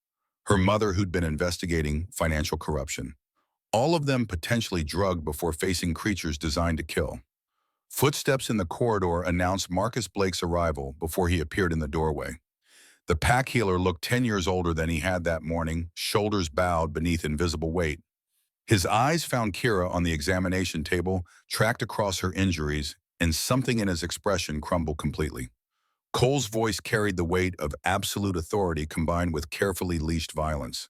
Her mother who'd been investigating financial corruption. All of them potentially drugged before facing creatures designed to kill. Footsteps in the corridor announced Marcus Blake's arrival before he appeared in the doorway. The pack healer looked 10 years older than he had that morning, shoulders bowed beneath invisible weight. His eyes found Kira on the examination table, tracked across her injuries, and something in his expression crumbled completely. Cole's voice carried the weight of absolute authority combined with carefully leashed violence.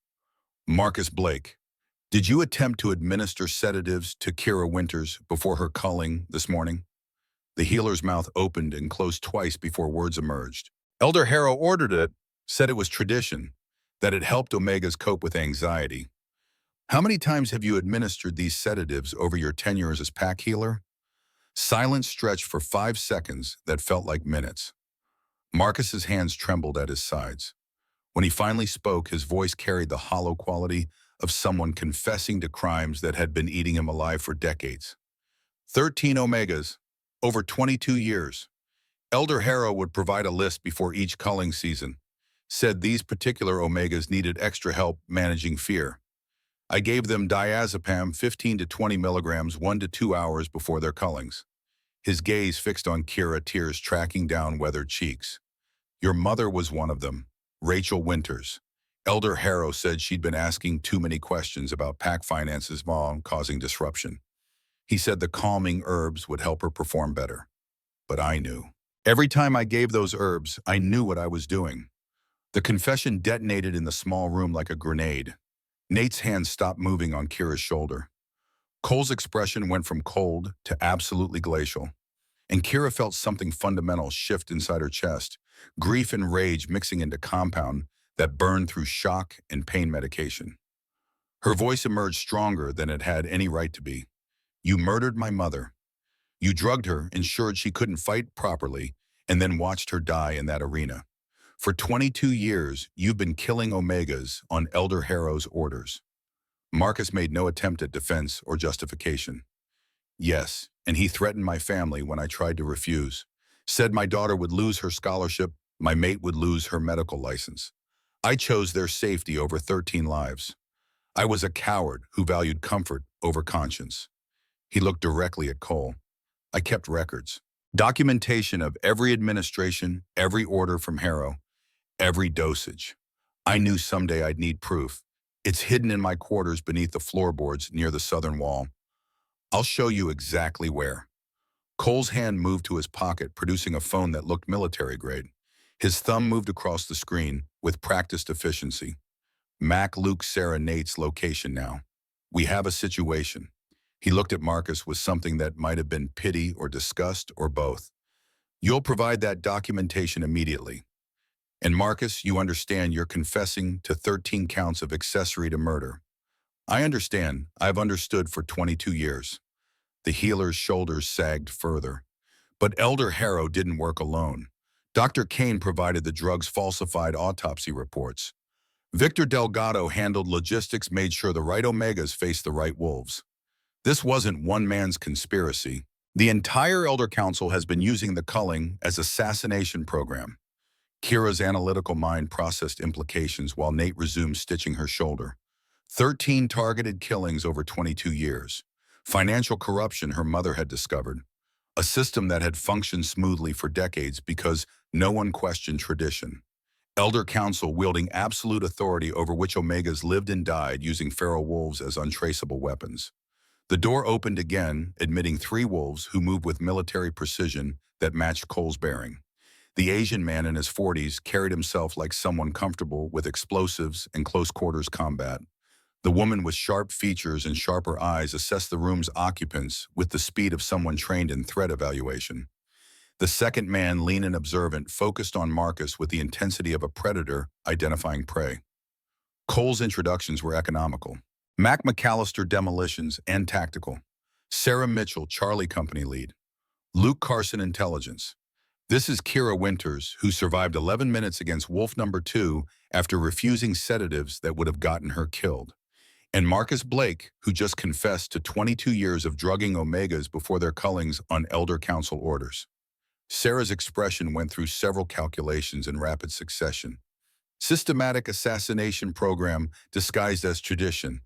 Marcus Blake, did you attempt to administer sedatives to Kira Winters before her culling this morning? The healer's mouth opened and closed twice before words emerged. Elder Harrow ordered it, said it was tradition, that it helped omegas cope with anxiety. How many times have you administered these sedatives over your tenure as pack healer? Silence stretched for 5 seconds that felt like minutes. Marcus's hands trembled at his sides. When he finally spoke, his voice carried the hollow quality of someone confessing to crimes that had been eating him alive for decades. 13 omegas, over 22 years. Elder Harrow would provide a list before each culling season. said these particular omegas needed extra help managing fear. I gave them diazepam 15 to 20 milligrams 1 to 2 hours before their cullings. His gaze fixed on Kira, tears tracking down weathered cheeks. Your mother was one of them, Rachel Winters. Elder Harrow said she'd been asking too many questions about pack finances while causing disruption. He said the calming herbs would help her perform better. But I knew. Every time I gave those herbs, I knew what I was doing. The confession detonated in the small room like a grenade. Nate's hand stopped moving on Kira's shoulder. Cole's expression went from cold to absolutely glacial, and Kira felt something fundamental shift inside her chest, grief and rage mixing into compound that burned through shock and pain medication. Her voice emerged stronger than it had any right to be. You murdered my mother. You drugged her, ensured she couldn't fight properly, and then watched her die in that arena. For 22 years, you've been killing Omegas on Elder Harrow's orders. Marcus made no attempt at defense or justification. Yes, and he threatened my family when I tried to refuse. Said my daughter would lose her scholarship, my mate would lose her medical license. I chose their safety over 13 lives. I was a coward who valued comfort over conscience. He looked directly at Cole. I kept records. Documentation of every administration, every order from Harrow, every dosage. I knew someday I'd need proof. It's hidden in my quarters beneath the floorboards near the southern wall. I'll show you exactly where. Cole's hand moved to his pocket, producing a phone that looked military-grade. His thumb moved across the screen with practiced efficiency. Mac, Luke, Sarah, Nate's location now. We have a situation. He looked at Marcus with something that might have been pity or disgust or both. You'll provide that documentation immediately. And Marcus, you understand you're confessing to 13 counts of accessory to murder. I understand. I've understood for 22 years. The healer's shoulders sagged further. But Elder Harrow didn't work alone. Dr. Kane provided the drug's falsified autopsy reports. Victor Delgado handled logistics, made sure the right Omegas faced the right wolves. This wasn't one man's conspiracy. The entire Elder Council has been using the culling as assassination program. Kira's analytical mind processed implications while Nate resumed stitching her shoulder. 13 targeted killings over 22 years. Financial corruption her mother had discovered. A system that had functioned smoothly for decades because no one questioned tradition. Elder Council wielding absolute authority over which Omegas lived and died, using feral wolves as untraceable weapons. The door opened again, admitting 3 wolves who moved with military precision that matched Cole's bearing. The Asian man in his 40s carried himself like someone comfortable with explosives and close-quarters combat. The woman with sharp features and sharper eyes assessed the room's occupants with the speed of someone trained in threat evaluation. The second man, lean and observant, focused on Marcus with the intensity of a predator identifying prey. Cole's introductions were economical. Mac McAllister, demolitions and tactical. Sarah Mitchell, Charlie Company lead. Luke Carson, intelligence. This is Kira Winters, who survived 11 minutes against Wolf number 2 after refusing sedatives that would have gotten her killed. And Marcus Blake, who just confessed to 22 years of drugging Omegas before their cullings on Elder Council orders. Sarah's expression went through several calculations in rapid succession. Systematic assassination program disguised as tradition.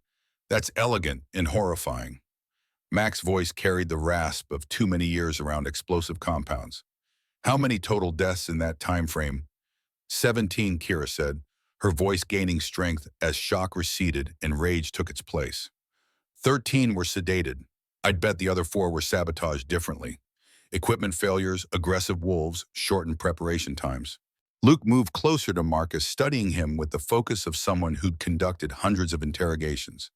That's elegant and horrifying. Mac's voice carried the rasp of too many years around explosive compounds. How many total deaths in that time frame? 17, Kira said, her voice gaining strength as shock receded and rage took its place. 13 were sedated. I'd bet the other 4 were sabotaged differently. Equipment failures, aggressive wolves, shortened preparation times. Luke moved closer to Marcus, studying him with the focus of someone who'd conducted hundreds of interrogations.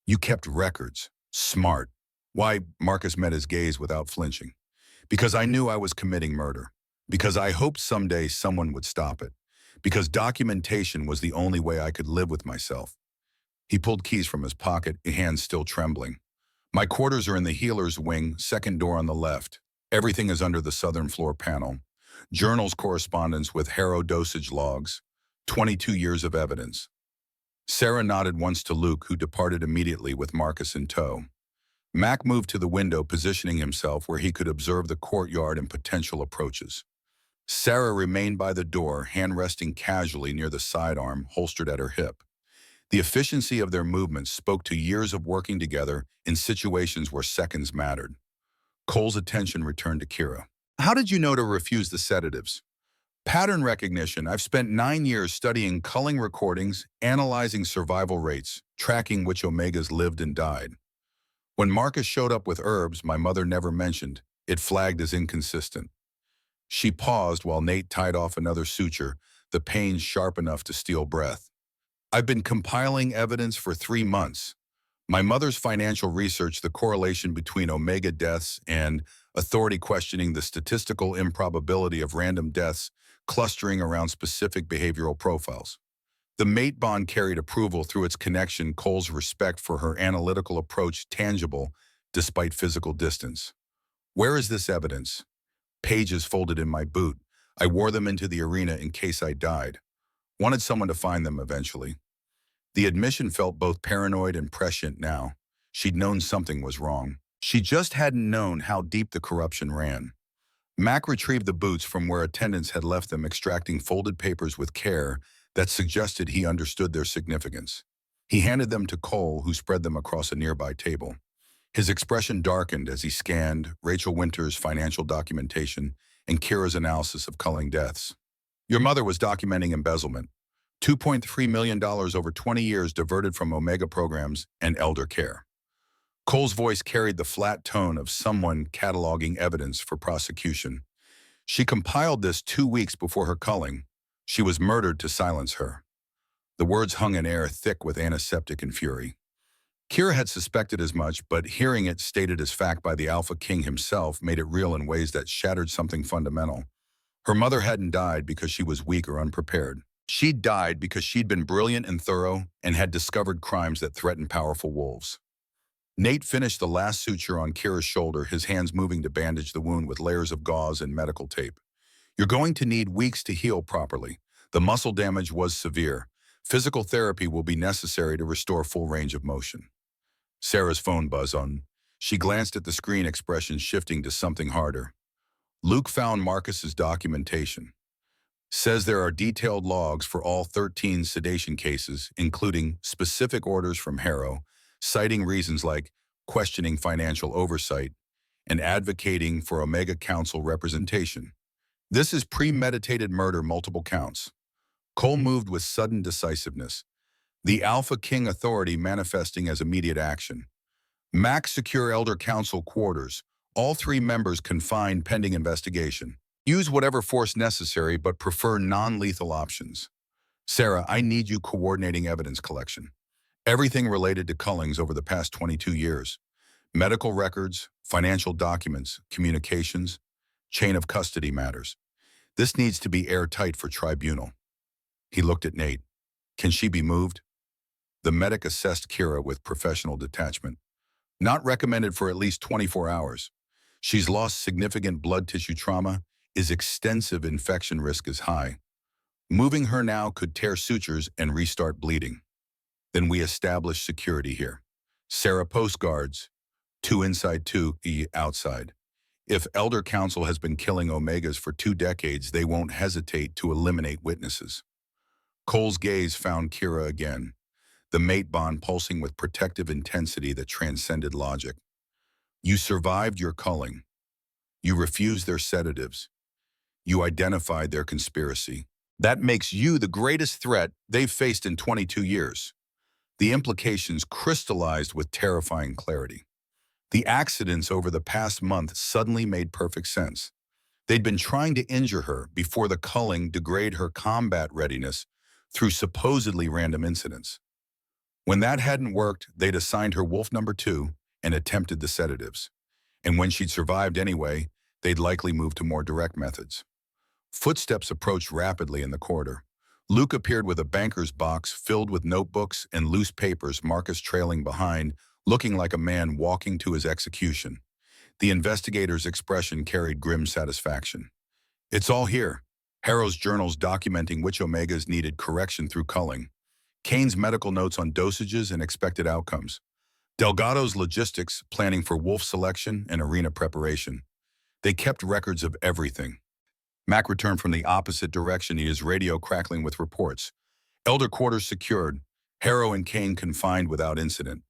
You kept records. Smart. Why? Marcus met his gaze without flinching. Because I knew I was committing murder. Because I hoped someday someone would stop it. Because documentation was the only way I could live with myself. He pulled keys from his pocket, hands still trembling. My quarters are in the healer's wing, second door on the left. Everything is under the southern floor panel. Journals, correspondence with Harrow dosage logs. 22 years of evidence. Sarah nodded once to Luke, who departed immediately with Marcus in tow. Mac moved to the window, positioning himself where he could observe the courtyard and potential approaches. Sarah remained by the door, hand resting casually near the sidearm holstered at her hip. The efficiency of their movements spoke to years of working together in situations where seconds mattered. Cole's attention returned to Kira. How did you know to refuse the sedatives? Pattern recognition. I've spent 9 years studying culling recordings, analyzing survival rates, tracking which omegas lived and died. When Marcus showed up with herbs my mother never mentioned, it flagged as inconsistent. She paused while Nate tied off another suture, the pain sharp enough to steal breath. I've been compiling evidence for 3 months. My mother's financial research, the correlation between omega deaths and authority questioning the statistical improbability of random deaths clustering around specific behavioral profiles. The mate bond carried approval through its connection, Cole's respect for her analytical approach tangible despite physical distance. Where is this evidence? Pages folded in my boot. I wore them into the arena in case I died. Wanted someone to find them eventually. The admission felt both paranoid and prescient now. She'd known something was wrong. She just hadn't known how deep the corruption ran. Mac retrieved the boots from where attendants had left them, extracting folded papers with care that suggested he understood their significance. He handed them to Cole, who spread them across a nearby table. His expression darkened as he scanned Rachel Winter's financial documentation and Kira's analysis of culling deaths. Your mother was documenting embezzlement. $2.3 million over 20 years diverted from Omega programs and elder care. Cole's voice carried the flat tone of someone cataloging evidence for prosecution. She compiled this 2 weeks before her culling. She was murdered to silence her. The words hung in air thick with antiseptic and fury. Kira had suspected as much, but hearing it stated as fact by the AlphaKing himself made it real in ways that shattered something fundamental. Her mother hadn't died because she was weak or unprepared. She'd died because she'd been brilliant and thorough and had discovered crimes that threatened powerful wolves. Nate finished the last suture on Kira's shoulder, his hands moving to bandage the wound with layers of gauze and medical tape. You're going to need weeks to heal properly. The muscle damage was severe. Physical therapy will be necessary to restore full range of motion. Sarah's phone buzzed on. She glanced at the screen, expression shifting to something harder. Luke found Marcus's documentation. Says there are detailed logs for all 13 sedation cases, including specific orders from Harrow, citing reasons like questioning financial oversight and advocating for Omega Council representation. This is premeditated murder, multiple counts. Cole moved with sudden decisiveness, the AlphaKing authority manifesting as immediate action. Max secure Elder Council quarters, all 3 members confined pending investigation. Use whatever force necessary, but prefer non-lethal options. Sarah, I need you coordinating evidence collection. Everything related to cullings over the past 22 years. Medical records, financial documents, communications, chain of custody matters. This needs to be airtight for tribunal. He looked at Nate. Can she be moved? The medic assessed Kira with professional detachment. Not recommended for at least 24 hours. She's lost significant blood tissue trauma. Is extensive infection risk is high. Moving her now could tear sutures and restart bleeding. Then we establish security here. Sarah post guards, 2 inside, 2 outside. If Elder Council has been killing Omegas for 2 decades, they won't hesitate to eliminate witnesses. Cole's gaze found Kira again, the mate bond pulsing with protective intensity that transcended logic. You survived your culling. You refused their sedatives. You identified their conspiracy. That makes you the greatest threat they've faced in 22 years. The implications crystallized with terrifying clarity. The accidents over the past month suddenly made perfect sense. They'd been trying to injure her before the culling degrade her combat readiness through supposedly random incidents. When that hadn't worked, they'd assigned her Wolf number 2 and attempted the sedatives. And when she'd survived anyway, they'd likely moved to more direct methods. Footsteps approached rapidly in the corridor. Luke appeared with a banker's box filled with notebooks and loose papers, Marcus trailing behind, looking like a man walking to his execution. The investigator's expression carried grim satisfaction. It's all here. Harrow's journals documenting which Omegas needed correction through culling. Kane's medical notes on dosages and expected outcomes. Delgado's logistics, planning for wolf selection and arena preparation. They kept records of everything. Mac returned from the opposite direction, his radio crackling with reports. Elder quarters secured. Harrow and Kane confined without incident.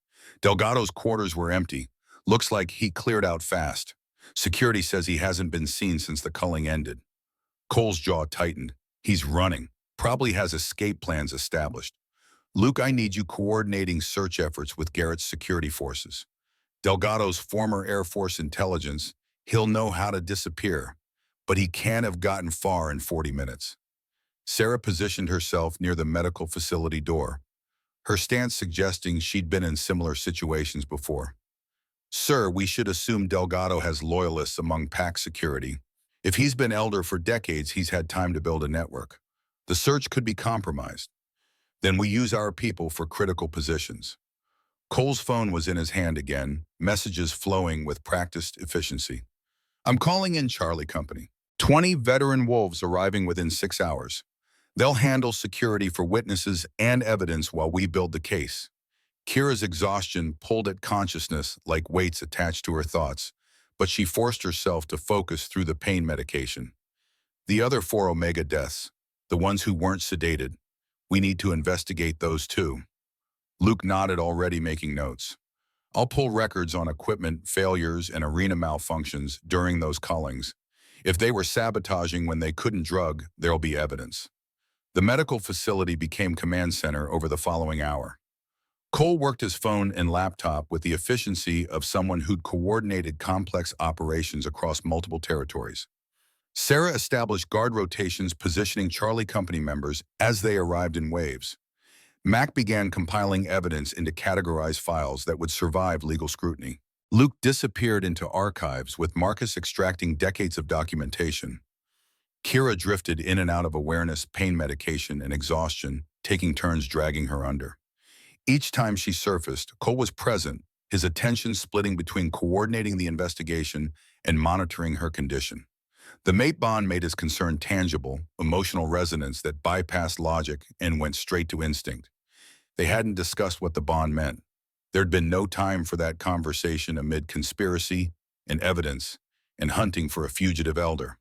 Delgado's quarters were empty. Looks like he cleared out fast. Security says he hasn't been seen since the culling ended. Cole's jaw tightened. He's running. Probably has escape plans established. Luke, I need you coordinating search efforts with Garrett's security forces. Delgado's former Air Force intelligence, he'll know how to disappear, but he can't have gotten far in 40 minutes. Sarah positioned herself near the medical facility door, her stance suggesting she'd been in similar situations before. Sir, we should assume Delgado has loyalists among PAC security. If he's been elder for decades, he's had time to build a network. The search could be compromised. Then we use our people for critical positions. Cole's phone was in his hand again, messages flowing with practiced efficiency. I'm calling in Charlie Company. 20 veteran wolves arriving within 6 hours. They'll handle security for witnesses and evidence while we build the case. Kira's exhaustion pulled at consciousness like weights attached to her thoughts, but she forced herself to focus through the pain medication. The other 4 Omega deaths, the ones who weren't sedated, we need to investigate those too. Luke nodded, already making notes. I'll pull records on equipment failures and arena malfunctions during those cullings. If they were sabotaging when they couldn't drug, there'll be evidence. The medical facility became command center over the following hour. Cole worked his phone and laptop with the efficiency of someone who'd coordinated complex operations across multiple territories. Sarah established guard rotations, positioning Charlie Company members as they arrived in waves. Mac began compiling evidence into categorized files that would survive legal scrutiny. Luke disappeared into archives, with Marcus extracting decades of documentation. Kira drifted in and out of awareness, pain medication, and exhaustion, taking turns dragging her under. Each time she surfaced, Cole was present, his attention splitting between coordinating the investigation and monitoring her condition. The mate bond made his concern tangible, emotional resonance that bypassed logic and went straight to instinct. They hadn't discussed what the bond meant. There'd been no time for that conversation amid conspiracy and evidence and hunting for a fugitive elder.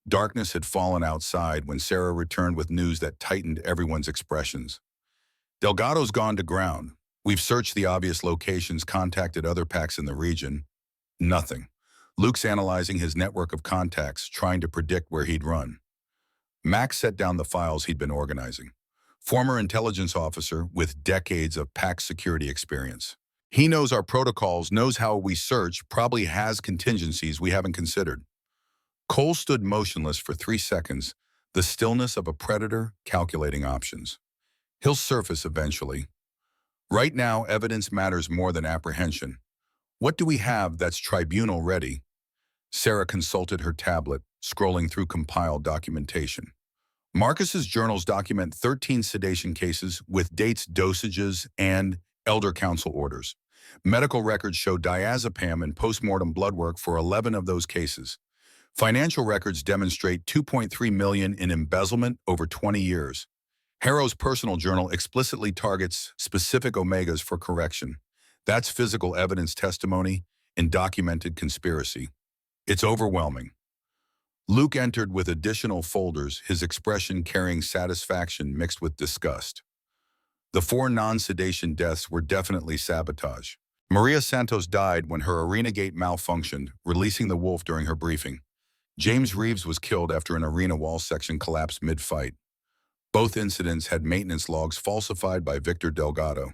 Darkness had fallen outside when Sarah returned with news that tightened everyone's expressions. Delgado's gone to ground. We've searched the obvious locations, contacted other PACs in the region. Nothing. Luke's analyzing his network of contacts, trying to predict where he'd run. Max set down the files he'd been organizing. Former intelligence officer with decades of PAC security experience. He knows our protocols, knows how we search, probably has contingencies we haven't considered. Cole stood motionless for 3 seconds, the stillness of a predator calculating options. He'll surface eventually. Right now, evidence matters more than apprehension. What do we have that's tribunal ready? Sarah consulted her tablet, scrolling through compiled documentation. Marcus's journals document 13 sedation cases with dates, dosages, and elder council orders. Medical records show diazepam and postmortem blood work for 11 of those cases. Financial records demonstrate $2.3 million in embezzlement over 20 years. Harrow's personal journal explicitly targets specific omegas for correction. That's physical evidence, testimony, and documented conspiracy. It's overwhelming. Luke entered with additional folders, his expression carrying satisfaction mixed with disgust. The 4 non-sedation deaths were definitely sabotage. Maria Santos died when her arena gate malfunctioned, releasing the wolf during her briefing. James Reeves was killed after an arena wall section collapsed mid-fight. Both incidents had maintenance logs falsified by Victor Delgado.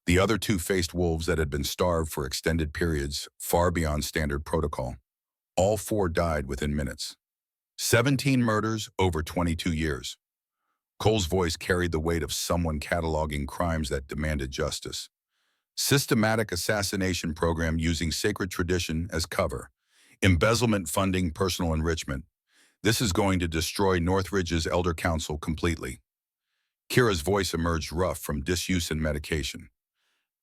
The other 2 faced wolves that had been starved for extended periods, far beyond standard protocol. All 4 died within minutes. 17 murders over 22 years. Cole's voice carried the weight of someone cataloging crimes that demanded justice. Systematic assassination program using sacred tradition as cover. Embezzlement funding personal enrichment. This is going to destroy Northridge's Elder Council completely. Kira's voice emerged rough from disuse and medication.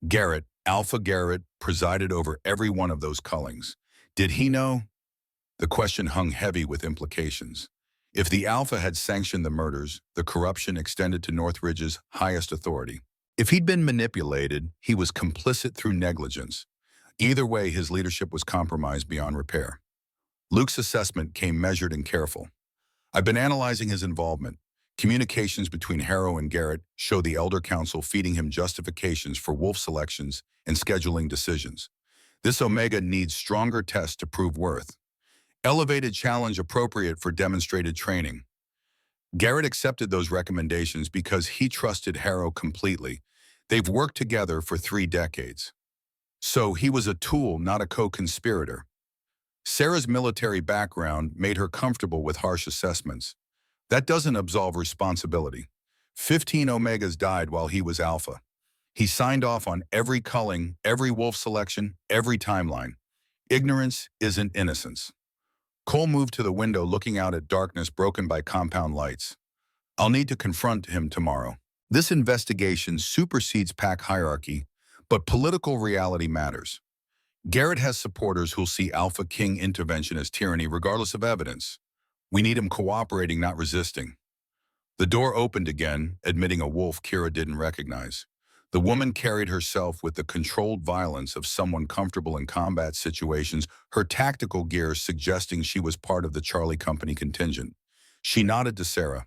Garrett, Alpha Garrett, presided over every one of those cullings. Did he know? The question hung heavy with implications. If the Alpha had sanctioned the murders, the corruption extended to Northridge's highest authority. If he'd been manipulated, he was complicit through negligence. Either way, his leadership was compromised beyond repair. Luke's assessment came measured and careful. I've been analyzing his involvement. Communications between Harrow and Garrett show the Elder Council feeding him justifications for wolf selections and scheduling decisions. This Omega needs stronger tests to prove worth. Elevated challenge appropriate for demonstrated training. Garrett accepted those recommendations because he trusted Harrow completely. They've worked together for 3 decades. So he was a tool, not a co-conspirator. Sarah's military background made her comfortable with harsh assessments. That doesn't absolve responsibility. 15 Omegas died while he was Alpha. He signed off on every culling, every wolf selection, every timeline. Ignorance isn't innocence. Cole moved to the window looking out at darkness broken by compound lights. I'll need to confront him tomorrow. This investigation supersedes pack hierarchy, but political reality matters. Garrett has supporters who'll see AlphaKing intervention as tyranny regardless of evidence. We need him cooperating, not resisting. The door opened again, admitting a wolf Kira didn't recognize. The woman carried herself with the controlled violence of someone comfortable in combat situations, her tactical gears suggesting she was part of the Charlie Company contingent. She nodded to Sarah.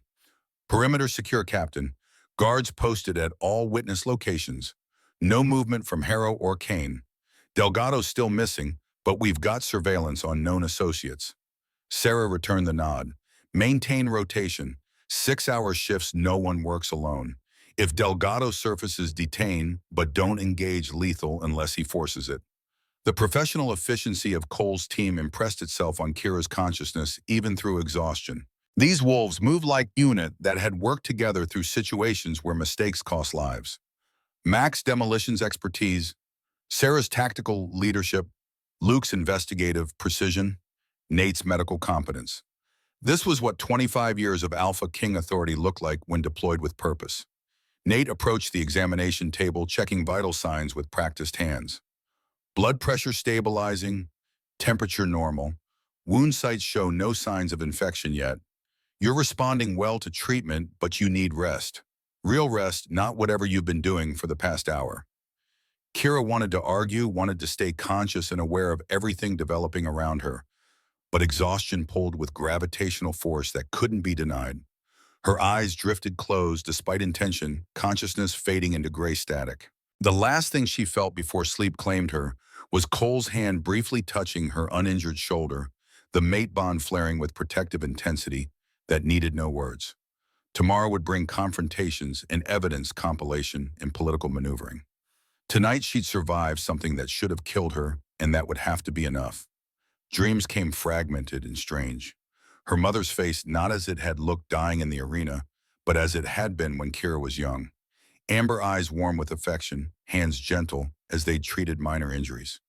Perimeter secure, Captain. Guards posted at all witness locations. No movement from Harrow or Kane. Delgado's still missing, but we've got surveillance on known associates. Sarah returned the nod. Maintain rotation. 6-hour shifts, no one works alone. If Delgado surfaces, detain, but don't engage lethal unless he forces it. The professional efficiency of Cole's team impressed itself on Kira's consciousness even through exhaustion. These wolves moved like a unit that had worked together through situations where mistakes cost lives. Mac's demolitions expertise, Sarah's tactical leadership, Luke's investigative precision, Nate's medical competence. This was what 25 years of AlphaKing authority looked like when deployed with purpose. Nate approached the examination table, checking vital signs with practiced hands. Blood pressure stabilizing, temperature normal. Wound sites show no signs of infection yet. You're responding well to treatment, but you need rest. Real rest, not whatever you've been doing for the past hour. Kira wanted to argue, wanted to stay conscious and aware of everything developing around her, but exhaustion pulled with gravitational force that couldn't be denied. Her eyes drifted closed despite intention, consciousness fading into gray static. The last thing she felt before sleep claimed her was Cole's hand briefly touching her uninjured shoulder, the mate bond flaring with protective intensity that needed no words. Tomorrow would bring confrontations and evidence compilation and political maneuvering. Tonight she'd survive something that should have killed her, and that would have to be enough. Dreams came fragmented and strange. Her mother's face not as it had looked dying in the arena, but as it had been when Kira was young. Amber eyes warm with affection, hands gentle as they'd treated minor injuries.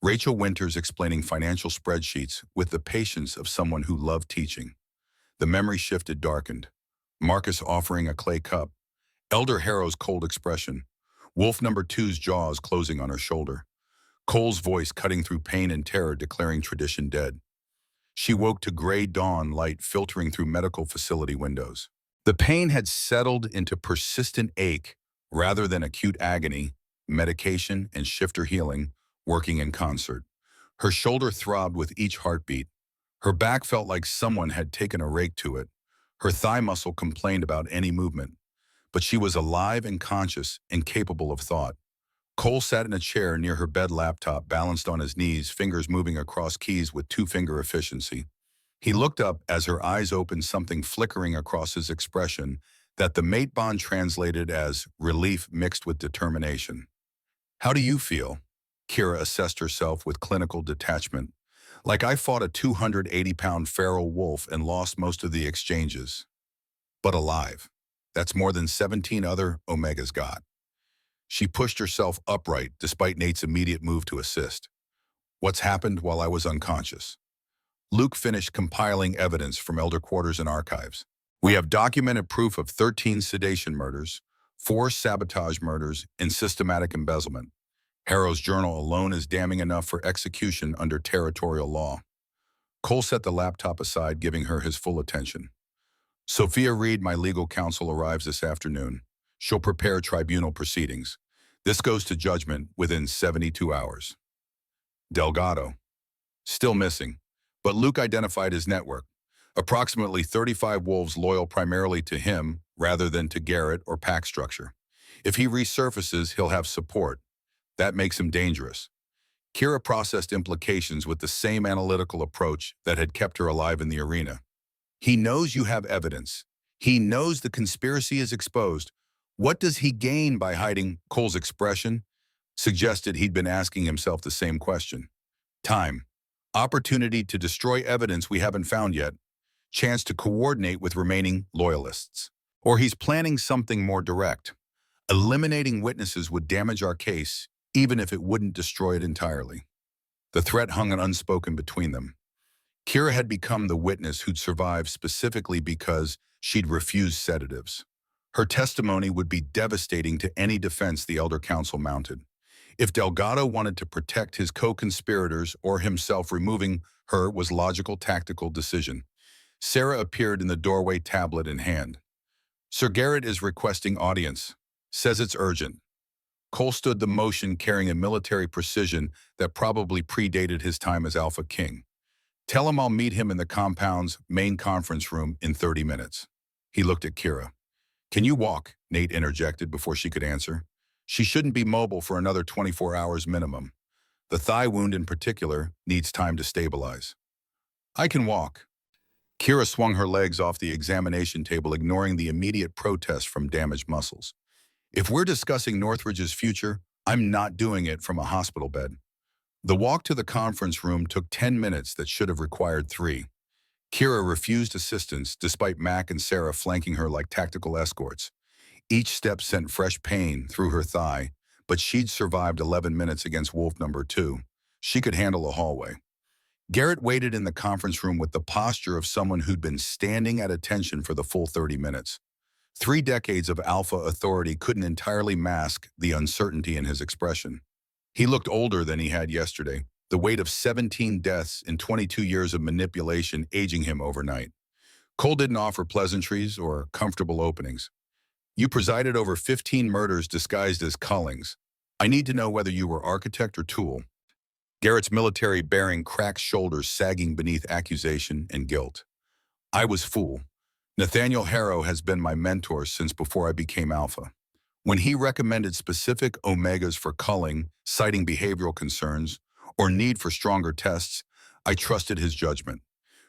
Rachel Winters explaining financial spreadsheets with the patience of someone who loved teaching. The memory shifted, darkened. Marcus offering a clay cup. Elder Harrow's cold expression. Wolf number 2's jaws closing on her shoulder. Cole's voice cutting through pain and terror, declaring tradition dead. She woke to gray dawn light filtering through medical facility windows. The pain had settled into persistent ache rather than acute agony, medication and shifter healing working in concert. Her shoulder throbbed with each heartbeat. Her back felt like someone had taken a rake to it. Her thigh muscle complained about any movement. But she was alive and conscious and capable of thought. Cole sat in a chair near her bed, laptop balanced on his knees, fingers moving across keys with 2-finger efficiency. He looked up as her eyes opened, something flickering across his expression that the mate bond translated as relief mixed with determination. How do you feel? Kira assessed herself with clinical detachment. Like I fought a 280-pound feral wolf and lost most of the exchanges. But alive. That's more than 17 other Omegas got. She pushed herself upright despite Nate's immediate move to assist. What's happened while I was unconscious? Luke finished compiling evidence from elder quarters and archives. We have documented proof of 13 sedation murders, 4 sabotage murders, and systematic embezzlement. Harrow's journal alone is damning enough for execution under territorial law. Cole set the laptop aside, giving her his full attention. Sophia Reed, my legal counsel, arrives this afternoon. She'll prepare tribunal proceedings. This goes to judgment within 72 hours. Delgado. Still missing, but Luke identified his network. Approximately 35 wolves loyal primarily to him rather than to Garrett or pack structure. If he resurfaces, he'll have support. That makes him dangerous. Kira processed implications with the same analytical approach that had kept her alive in the arena. He knows you have evidence. He knows the conspiracy is exposed. What does he gain by hiding? Cole's expression suggested he'd been asking himself the same question. Time. Opportunity to destroy evidence we haven't found yet. Chance to coordinate with remaining loyalists. Or he's planning something more direct. Eliminating witnesses would damage our case, even if it wouldn't destroy it entirely. The threat hung unspoken between them. Kira had become the witness who'd survived specifically because she'd refused sedatives. Her testimony would be devastating to any defense the Elder Council mounted. If Delgado wanted to protect his co-conspirators or himself, removing her was logical tactical decision. Sarah appeared in the doorway, tablet in hand. Sir Garrett is requesting audience. Says it's urgent. Cole stood the motion carrying a military precision that probably predated his time as AlphaKing. Tell him I'll meet him in the compound's main conference room in 30 minutes. He looked at Kira. Can you walk? Nate interjected before she could answer. She shouldn't be mobile for another 24 hours minimum. The thigh wound in particular needs time to stabilize. I can walk. Kira swung her legs off the examination table, ignoring the immediate protest from damaged muscles. If we're discussing Northridge's future, I'm not doing it from a hospital bed. The walk to the conference room took 10 minutes that should have required 3. Kira refused assistance despite Mac and Sarah flanking her like tactical escorts. Each step sent fresh pain through her thigh, but she'd survived 11 minutes against Wolf number 2. She could handle a hallway. Garrett waited in the conference room with the posture of someone who'd been standing at attention for the full 30 minutes. 3 decades of Alpha authority couldn't entirely mask the uncertainty in his expression. He looked older than he had yesterday, the weight of 17 deaths in 22 years of manipulation aging him overnight. Cole didn't offer pleasantries or comfortable openings. You presided over 15 murders disguised as Cullings. I need to know whether you were architect or tool. Garrett's military bearing cracked shoulders sagging beneath accusation and guilt. I was fool. Nathaniel Harrow has been my mentor since before I became Alpha. When he recommended specific omegas for culling, citing behavioral concerns, or need for stronger tests, I trusted his judgment.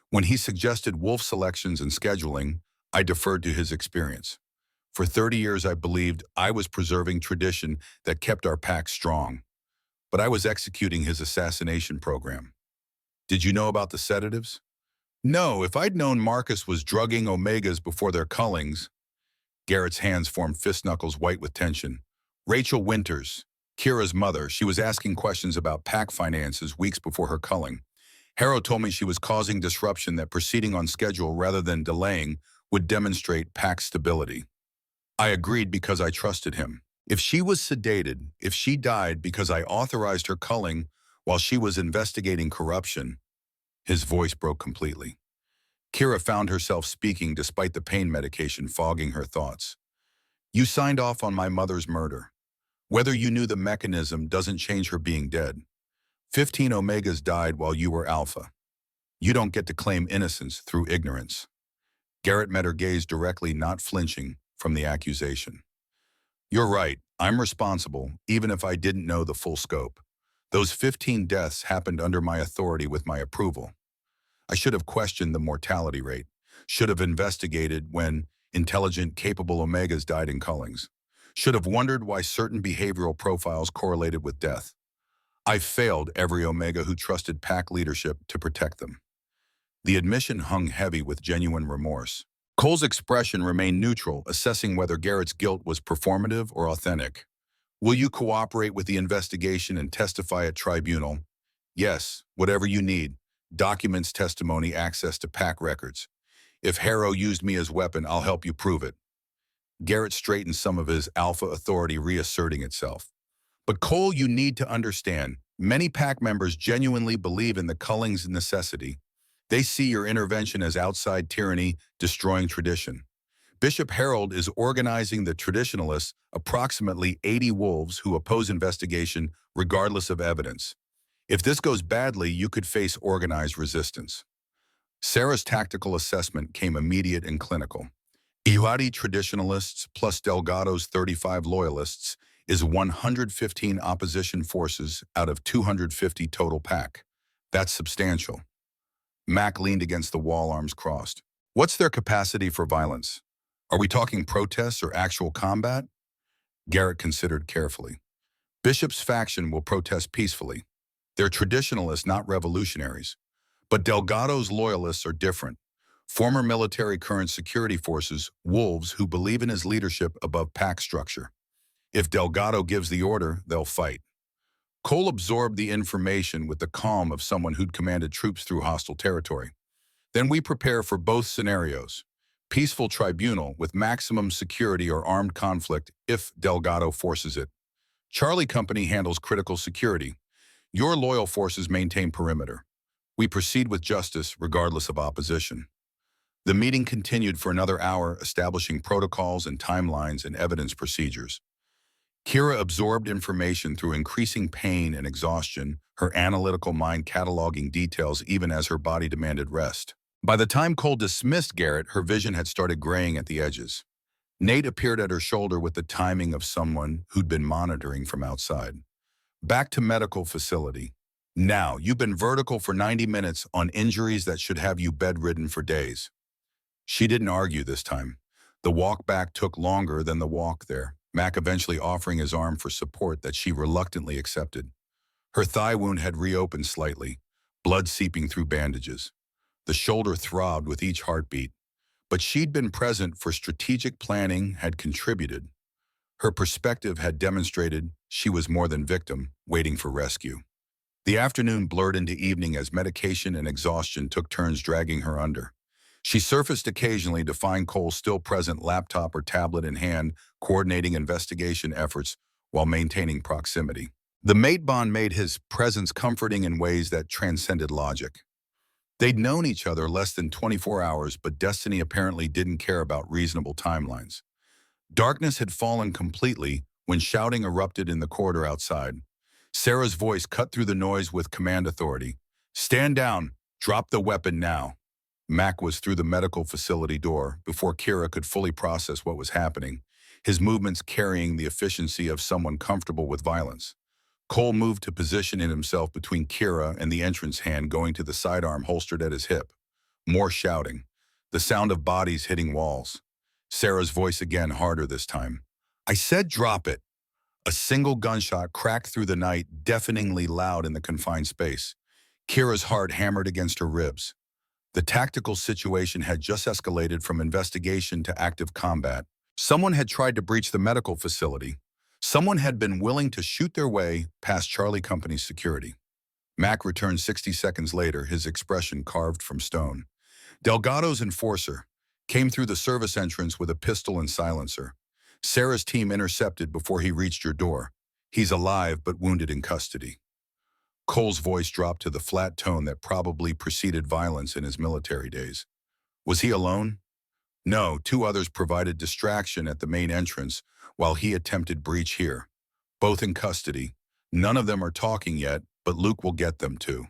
When he suggested wolf selections and scheduling, I deferred to his experience. For 30 years, I believed I was preserving tradition that kept our pack strong. But I was executing his assassination program. Did you know about the sedatives? No, if I'd known Marcus was drugging omegas before their cullings. Garrett's hands formed fist knuckles white with tension. Rachel Winters, Kira's mother, she was asking questions about pack finances weeks before her culling. Harrow told me she was causing disruption, that proceeding on schedule rather than delaying would demonstrate pack stability. I agreed because I trusted him. If she was sedated, if she died because I authorized her culling while she was investigating corruption, his voice broke completely. Kira found herself speaking despite the pain medication fogging her thoughts. You signed off on my mother's murder. Whether you knew the mechanism doesn't change her being dead. 15 Omegas died while you were Alpha. You don't get to claim innocence through ignorance. Garrett met her gaze directly, not flinching from the accusation. You're right, I'm responsible, even if I didn't know the full scope. Those 15 deaths happened under my authority with my approval. I should have questioned the mortality rate, should have investigated when intelligent, capable Omegas died in cullings, should have wondered why certain behavioral profiles correlated with death. I failed every Omega who trusted pack leadership to protect them. The admission hung heavy with genuine remorse. Cole's expression remained neutral, assessing whether Garrett's guilt was performative or authentic. Will you cooperate with the investigation and testify at tribunal? Yes, whatever you need. Documents, testimony, access to pack records. If Harrow used me as weapon, I'll help you prove it. Garrett straightened, some of his alpha authority reasserting itself. But Cole, you need to understand, many pack members genuinely believe in the culling's necessity. They see your intervention as outside tyranny, destroying tradition. Bishop Harold is organizing the traditionalists, approximately 80 wolves who oppose investigation regardless of evidence. If this goes badly, you could face organized resistance. Sarah's tactical assessment came immediate and clinical. Iwadi traditionalists plus Delgado's 35 loyalists is 115 opposition forces out of 250 total pack. That's substantial. Mac leaned against the wall, arms crossed. What's their capacity for violence? Are we talking protests or actual combat? Garrett considered carefully. Bishop's faction will protest peacefully. They're traditionalists, not revolutionaries. But Delgado's loyalists are different. Former military, current security forces, wolves who believe in his leadership above pack structure. If Delgado gives the order, they'll fight. Cole absorbed the information with the calm of someone who'd commanded troops through hostile territory. Then we prepare for both scenarios. Peaceful tribunal with maximum security or armed conflict if Delgado forces it. Charlie Company handles critical security. Your loyal forces maintain perimeter. We proceed with justice regardless of opposition. The meeting continued for another hour, establishing protocols and timelines and evidence procedures. Kira absorbed information through increasing pain and exhaustion, her analytical mind cataloging details even as her body demanded rest. By the time Cole dismissed Garrett, her vision had started graying at the edges. Nate appeared at her shoulder with the timing of someone who'd been monitoring from outside. Back to medical facility. Now, you've been vertical for 90 minutes on injuries that should have you bedridden for days. She didn't argue this time. The walk back took longer than the walk there, Mac eventually offering his arm for support that she reluctantly accepted. Her thigh wound had reopened slightly, blood seeping through bandages. The shoulder throbbed with each heartbeat, but she'd been present for strategic planning, had contributed. Her perspective had demonstrated she was more than victim, waiting for rescue. The afternoon blurred into evening as medication and exhaustion took turns dragging her under. She surfaced occasionally to find Cole's still present laptop or tablet in hand, coordinating investigation efforts while maintaining proximity. The mate bond made his presence comforting in ways that transcended logic. They'd known each other less than 24 hours, but destiny apparently didn't care about reasonable timelines. Darkness had fallen completely when shouting erupted in the corridor outside. Sarah's voice cut through the noise with command authority. "Stand down. Drop the weapon now." Mac was through the medical facility door before Kira could fully process what was happening, his movements carrying the efficiency of someone comfortable with violence. Cole moved to position himself between Kira and the entrance hand, going to the sidearm holstered at his hip. More shouting, the sound of bodies hitting walls. Sarah's voice again, harder this time. "I said drop it." A single gunshot cracked through the night, deafeningly loud in the confined space. Kira's heart hammered against her ribs. The tactical situation had just escalated from investigation to active combat. Someone had tried to breach the medical facility. Someone had been willing to shoot their way past Charlie Company's security. Mac returned 60 seconds later, his expression carved from stone. Delgado's enforcer came through the service entrance with a pistol and silencer. Sarah's team intercepted before he reached your door. He's alive but wounded in custody. Cole's voice dropped to the flat tone that probably preceded violence in his military days. Was he alone? No, two others provided distraction at the main entrance while he attempted breach here. Both in custody. None of them are talking yet, but Luke will get them to.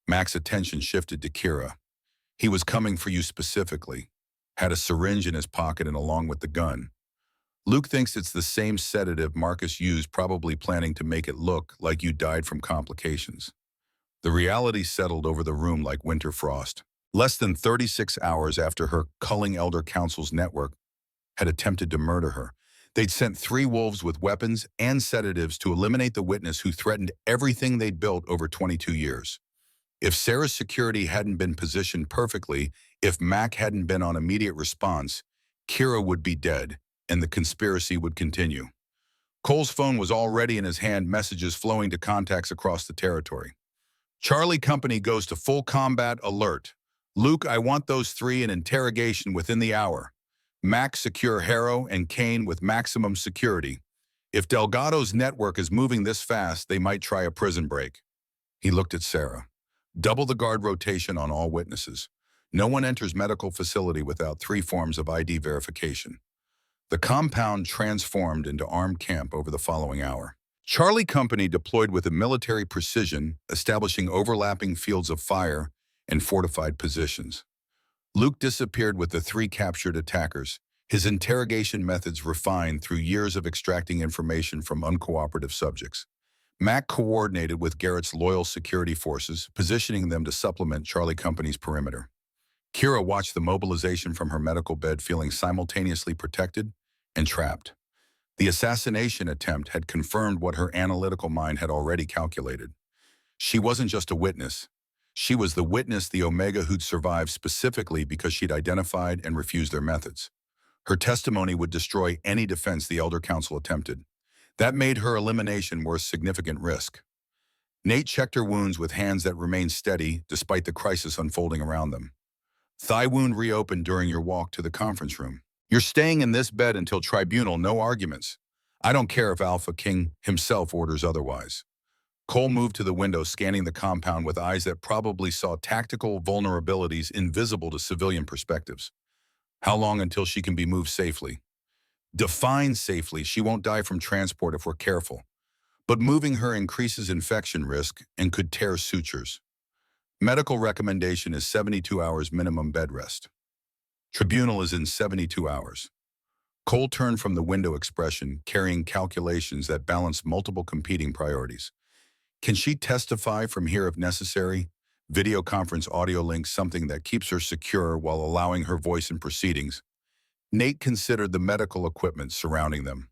Mac's attention shifted to Kira. He was coming for you specifically. Had a syringe in his pocket and along with the gun. Luke thinks it's the same sedative Marcus used, probably planning to make it look like you died from complications. The reality settled over the room like winter frost. Less than 36 hours after her culling Elder Council's network had attempted to murder her, they'd sent 3 wolves with weapons and sedatives to eliminate the witness who threatened everything they'd built over 22 years. If Sarah's security hadn't been positioned perfectly, if Mac hadn't been on immediate response, Kira would be dead, and the conspiracy would continue. Cole's phone was already in his hand, messages flowing to contacts across the territory. Charlie Company goes to full combat alert. Luke, I want those 3 in interrogation within the hour. Mac, secure Harrow and Kane with maximum security. If Delgado's network is moving this fast, they might try a prison break. He looked at Sarah. Double the guard rotation on all witnesses. No one enters medical facility without 3 forms of ID verification. The compound transformed into armed camp over the following hour. Charlie Company deployed with a military precision, establishing overlapping fields of fire and fortified positions. Luke disappeared with the 3 captured attackers, his interrogation methods refined through years of extracting information from uncooperative subjects. Mac coordinated with Garrett's loyal security forces, positioning them to supplement Charlie Company's perimeter. Kira watched the mobilization from her medical bed, feeling simultaneously protected and trapped. The assassination attempt had confirmed what her analytical mind had already calculated. She wasn't just a witness. She was the witness the Omega who'd survived specifically because she'd identified and refused their methods. Her testimony would destroy any defense the Elder Council attempted. That made her elimination worth significant risk. Nate checked her wounds with hands that remained steady despite the crisis unfolding around them. Thigh wound reopened during your walk to the conference room. You're staying in this bed until tribunal, no arguments. I don't care if AlphaKing himself orders otherwise. Cole moved to the window, scanning the compound with eyes that probably saw tactical vulnerabilities invisible to civilian perspectives. How long until she can be moved safely? Define safely. She won't die from transport if we're careful. But moving her increases infection risk and could tear sutures. Medical recommendation is 72 hours minimum bed rest. Tribunal is in 72 hours. Cole turned from the window expression, carrying calculations that balanced multiple competing priorities. Can she testify from here if necessary? Video conference audio link, something that keeps her secure while allowing her voice in proceedings. Nate considered the medical equipment surrounding them.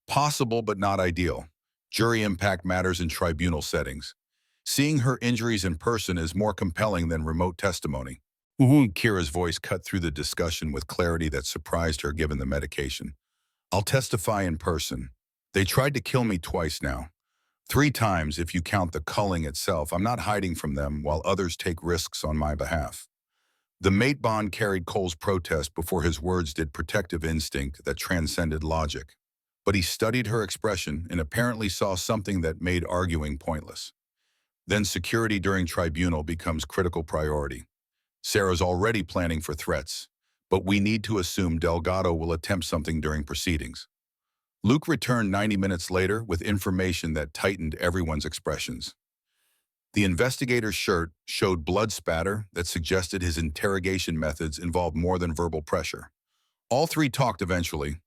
Possible but not ideal. Jury impact matters in tribunal settings. Seeing her injuries in person is more compelling than remote testimony. Kira's voice cut through the discussion with clarity that surprised her given the medication. I'll testify in person. They tried to kill me twice now. 3 times if you count the culling itself. I'm not hiding from them while others take risks on my behalf. The mate bond carried Cole's protest before his words did, protective instinct that transcended logic. But he studied her expression and apparently saw something that made arguing pointless. Then security during tribunal becomes critical priority. Sarah's already planning for threats, but we need to assume Delgado will attempt something during proceedings. Luke returned 90 minutes later with information that tightened everyone's expressions. The investigator's shirt showed blood spatter that suggested his interrogation methods involved more than verbal pressure. All 3 talked eventually.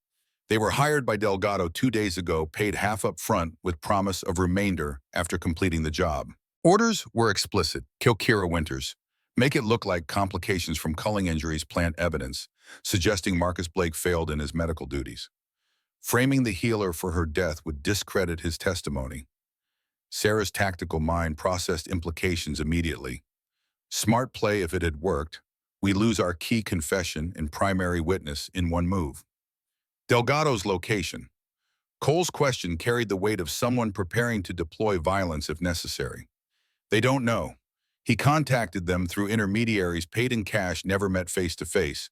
They were hired by Delgado 2 days ago, paid half up front with promise of remainder after completing the job. Orders were explicit: kill Kira Winters. Make it look like complications from culling injuries plant evidence, suggesting Marcus Blake failed in his medical duties. Framing the healer for her death would discredit his testimony. Sarah's tactical mind processed implications immediately. Smart play if it had worked. We lose our key confession and primary witness in one move. Delgado's location. Cole's question carried the weight of someone preparing to deploy violence if necessary. They don't know. He contacted them through intermediaries paid in cash, never met face-to-face,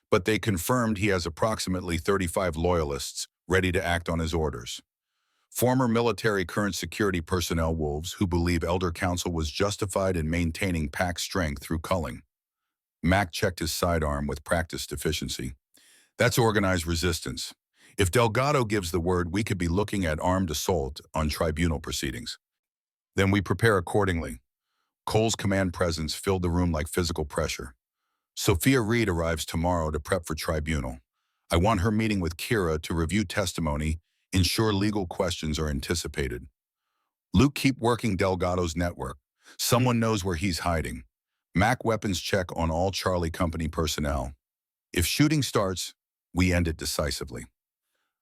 but they confirmed he has approximately 35 loyalists ready to act on his orders. Former military, current security personnel wolves who believe Elder Council was justified in maintaining pack strength through culling. Mac checked his sidearm with practiced efficiency. That's organized resistance. If Delgado gives the word, we could be looking at armed assault on tribunal proceedings. Then we prepare accordingly. Cole's command presence filled the room like physical pressure. Sophia Reed arrives tomorrow to prep for tribunal. I want her meeting with Kira to review testimony, ensure legal questions are anticipated. Luke, keep working Delgado's network. Someone knows where he's hiding. Mac weapons check on all Charlie Company personnel. If shooting starts, we end it decisively.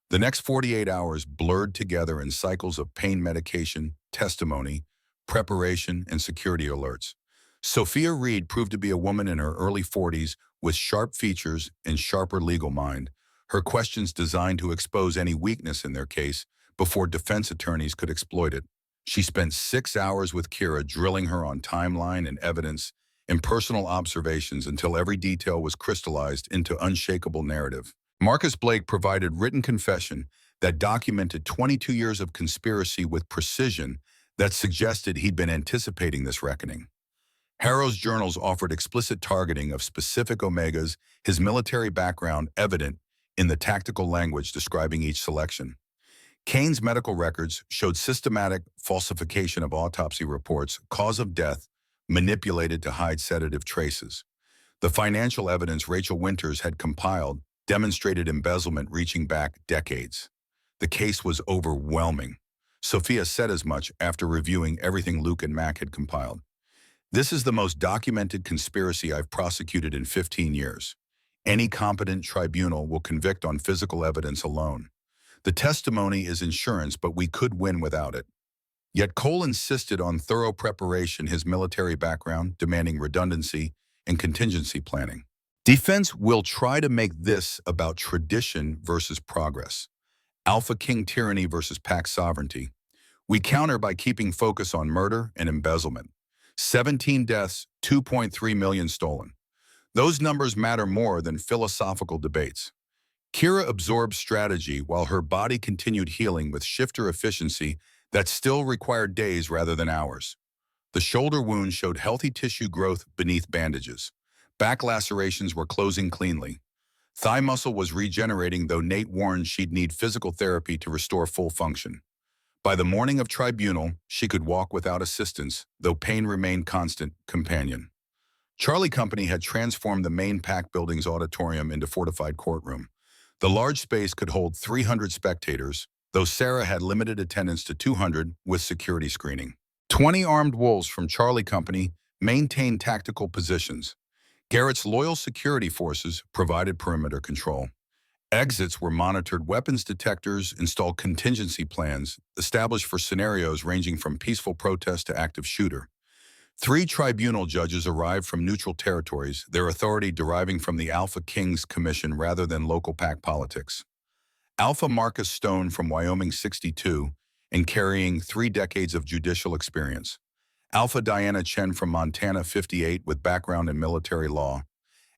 The next 48 hours blurred together in cycles of pain medication, testimony, preparation, and security alerts. Sophia Reed proved to be a woman in her early 40s with sharp features and sharper legal mind, her questions designed to expose any weakness in their case before defense attorneys could exploit it. She spent 6 hours with Kira, drilling her on timeline and evidence and personal observations until every detail was crystallized into unshakable narrative. Marcus Blake provided written confession that documented 22 years of conspiracy with precision that suggested he'd been anticipating this reckoning. Harrow's journals offered explicit targeting of specific Omegas, his military background evident in the tactical language describing each selection. Kane's medical records showed systematic falsification of autopsy reports, cause of death, manipulated to hide sedative traces. The financial evidence Rachel Winters had compiled demonstrated embezzlement reaching back decades. The case was overwhelming. Sophia said as much after reviewing everything Luke and Mac had compiled. This is the most documented conspiracy I've prosecuted in 15 years. Any competent tribunal will convict on physical evidence alone. The testimony is insurance, but we could win without it. Yet Cole insisted on thorough preparation, his military background demanding redundancy and contingency planning. Defense will try to make this about tradition versus progress. AlphaKing tyranny versus pack sovereignty. We counter by keeping focus on murder and embezzlement. 17 deaths, 2.3 million stolen. Those numbers matter more than philosophical debates. Kira absorbed strategy while her body continued healing with shifter efficiency that still required days rather than hours. The shoulder wound showed healthy tissue growth beneath bandages. Back lacerations were closing cleanly. Thigh muscle was regenerating, though Nate warned she'd need physical therapy to restore full function. By the morning of tribunal, she could walk without assistance, though pain remained constant companion. Charlie Company had transformed the main pack building's auditorium into fortified courtroom. The large space could hold 300 spectators, though Sarah had limited attendance to 200 with security screening. 20 armed wolves from Charlie Company maintained tactical positions. Garrett's loyal security forces provided perimeter control. Exits were monitored, weapons detectors installed, contingency plans established for scenarios ranging from peaceful protest to active shooter. 3 tribunal judges arrived from neutral territories, their authority deriving from the Alpha Kings Commission rather than local pack politics. Alpha Marcus Stone from Wyoming 62 and carrying 3 decades of judicial experience. Alpha Diana Chen from Montana 58 with background in military law.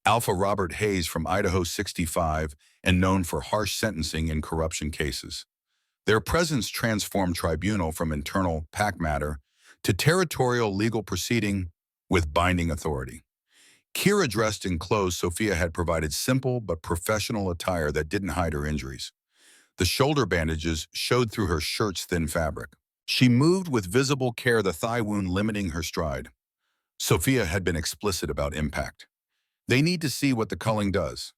Alpha Robert Hayes from Idaho 65 and known for harsh sentencing in corruption cases. Their presence transformed tribunal from internal pack matter to territorial legal proceeding with binding authority. Kira dressed in clothes Sophia had provided, simple but professional attire that didn't hide her injuries. The shoulder bandages showed through her shirt's thin fabric. She moved with visible care, the thigh wound limiting her stride. Sophia had been explicit about impact. They need to see what the culling does.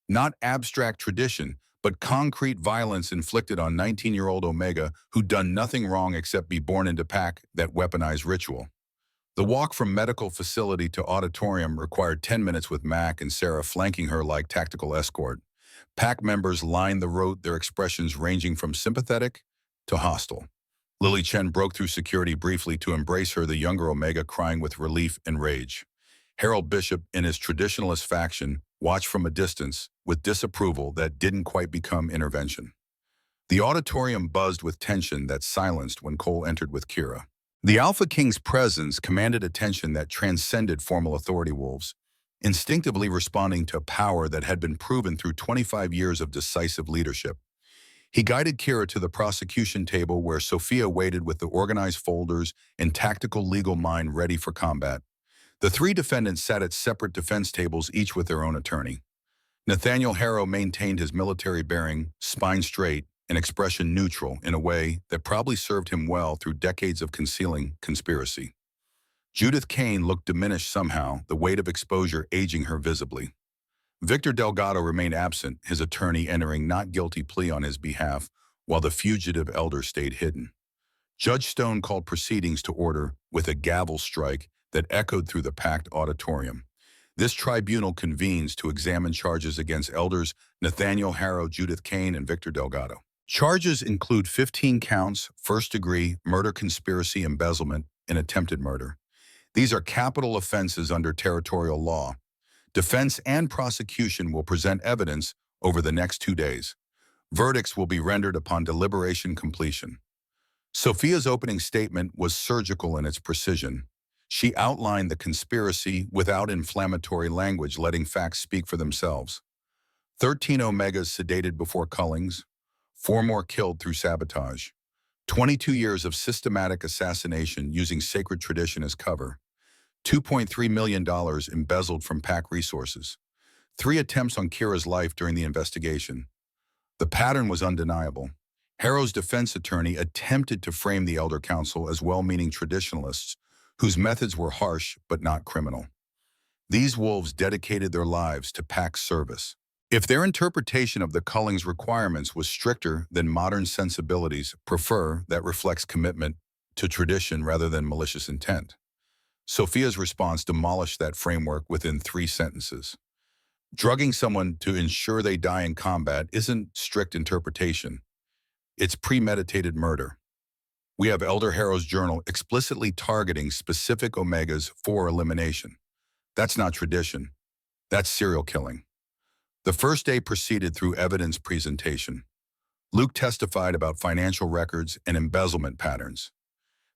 Not abstract tradition, but concrete violence inflicted on 19-year-old Omega who'd done nothing wrong except be born into pack that weaponized ritual. The walk from medical facility to auditorium required 10 minutes with Mac and Sarah flanking her like tactical escort. Pack members lined the road, their expressions ranging from sympathetic to hostile. Lily Chen broke through security briefly to embrace her, the younger Omega crying with relief and rage. Harold Bishop, in his traditionalist faction, watched from a distance with disapproval that didn't quite become intervention. The auditorium buzzed with tension that silenced when Cole entered with Kira. The Alpha King's presence commanded attention that transcended formal authority wolves, instinctively responding to power that had been proven through 25 years of decisive leadership. He guided Kira to the prosecution table where Sophia waited with the organized folders and tactical legal mind ready for combat. The 3 defendants sat at separate defense tables, each with their own attorney. Nathaniel Harrow maintained his military bearing, spine straight, and expression neutral in a way that probably served him well through decades of concealing conspiracy. Judith Kane looked diminished somehow, the weight of exposure aging her visibly. Victor Delgado remained absent, his attorney entering not guilty plea on his behalf, while the fugitive elder stayed hidden. Judge Stone called proceedings to order with a gavel strike that echoed through the packed auditorium. This tribunal convenes to examine charges against elders Nathaniel Harrow, Judith Kane, and Victor Delgado. Charges include 15 counts, first-degree murder, conspiracy, embezzlement, and attempted murder. These are capital offenses under territorial law. Defense and prosecution will present evidence over the next 2 days. Verdicts will be rendered upon deliberation completion. Sophia's opening statement was surgical in its precision. She outlined the conspiracy without inflammatory language, letting facts speak for themselves. 13 Omegas sedated before cullings, 4 more killed through sabotage. 22 years of systematic assassination using sacred tradition as cover. $2.3 million embezzled from pack resources. 3 attempts on Kira's life during the investigation. The pattern was undeniable. Harrow's defense attorney attempted to frame the elder council as well-meaning traditionalists whose methods were harsh but not criminal. These wolves dedicated their lives to pack service. If their interpretation of the culling's requirements was stricter than modern sensibilities prefer that reflects commitment to tradition rather than malicious intent. Sophia's response demolished that framework within 3 sentences. Drugging someone to ensure they die in combat isn't strict interpretation. It's premeditated murder. We have Elder Harrow's journal explicitly targeting specific omegas for elimination. That's not tradition. That's serial killing. The first day proceeded through evidence presentation. Luke testified about financial records and embezzlement patterns.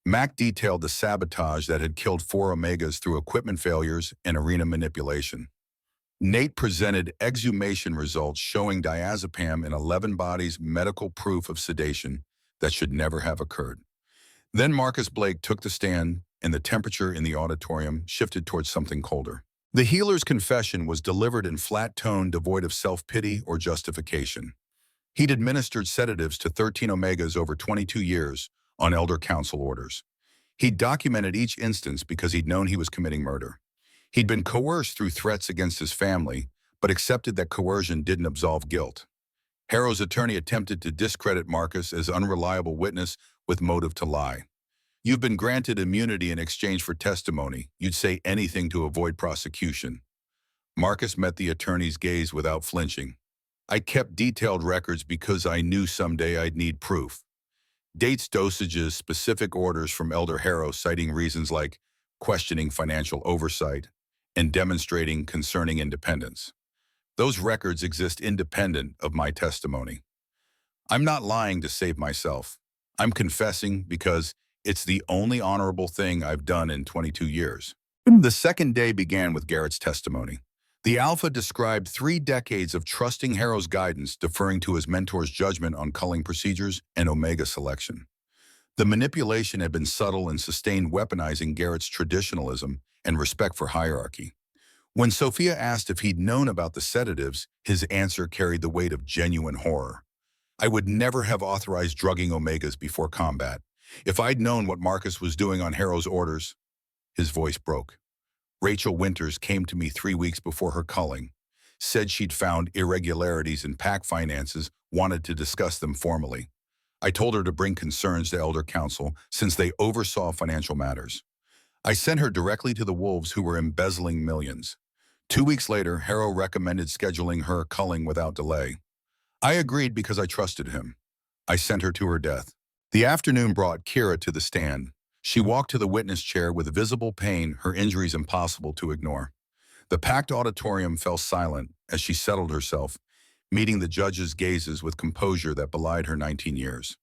Mac detailed the sabotage that had killed 4 omegas through equipment failures and arena manipulation. Nate presented exhumation results showing diazepam in 11 bodies, medical proof of sedation that should never have occurred. Then Marcus Blake took the stand, and the temperature in the auditorium shifted towards something colder. The healer's confession was delivered in flat tone devoid of self-pity or justification. He'd administered sedatives to 13 omegas over 22 years on elder council orders. He'd documented each instance because he'd known he was committing murder. He'd been coerced through threats against his family, but accepted that coercion didn't absolve guilt. Harrow's attorney attempted to discredit Marcus as unreliable witness with motive to lie. You've been granted immunity in exchange for testimony. You'd say anything to avoid prosecution. Marcus met the attorney's gaze without flinching. I kept detailed records because I knew someday I'd need proof. Dates, dosages, specific orders from Elder Harrow citing reasons like questioning financial oversight and demonstrating concerning independence. Those records exist independent of my testimony. I'm not lying to save myself. I'm confessing because it's the only honorable thing I've done in 22 years. The second day began with Garrett's testimony. The Alpha described 3 decades of trusting Harrow's guidance, deferring to his mentor's judgment on culling procedures and omega selection. The manipulation had been subtle and sustained, weaponizing Garrett's traditionalism and respect for hierarchy. When Sophia asked if he'd known about the sedatives, his answer carried the weight of genuine horror. I would never have authorized drugging omegas before combat. If I'd known what Marcus was doing on Harrow's orders, his voice broke. Rachel Winters came to me 3 weeks before her culling, said she'd found irregularities in PAC finances, wanted to discuss them formally. I told her to bring concerns to Elder Council since they oversaw financial matters. I sent her directly to the wolves who were embezzling millions. 2 weeks later, Harrow recommended scheduling her culling without delay. I agreed because I trusted him. I sent her to her death. The afternoon brought Kira to the stand. She walked to the witness chair with visible pain, her injuries impossible to ignore. The packed auditorium fell silent as she settled herself, meeting the judge's gazes with composure that belied her 19 years.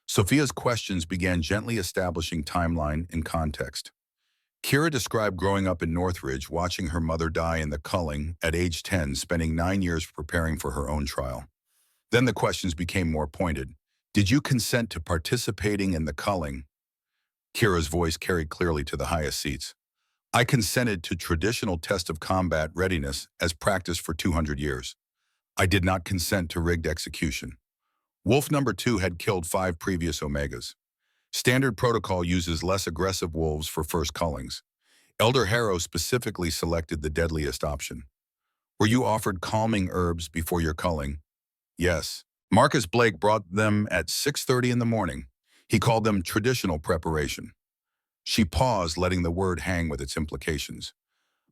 Sophia's questions began gently establishing timeline and context. Kira described growing up in Northridge, watching her mother die in the culling at age 10, spending 9 years preparing for her own trial. Then the questions became more pointed. Did you consent to participating in the culling? Kira's voice carried clearly to the highest seats. I consented to traditional test of combat readiness as practiced for 200 years. I did not consent to rigged execution. Wolf number 2 had killed 5 previous omegas. Standard protocol uses less aggressive wolves for first cullings. Elder Harrow specifically selected the deadliest option. Were you offered calming herbs before your culling? Yes. Marcus Blake brought them at 6:30 in the morning. He called them traditional preparation. She paused, letting the word hang with its implications.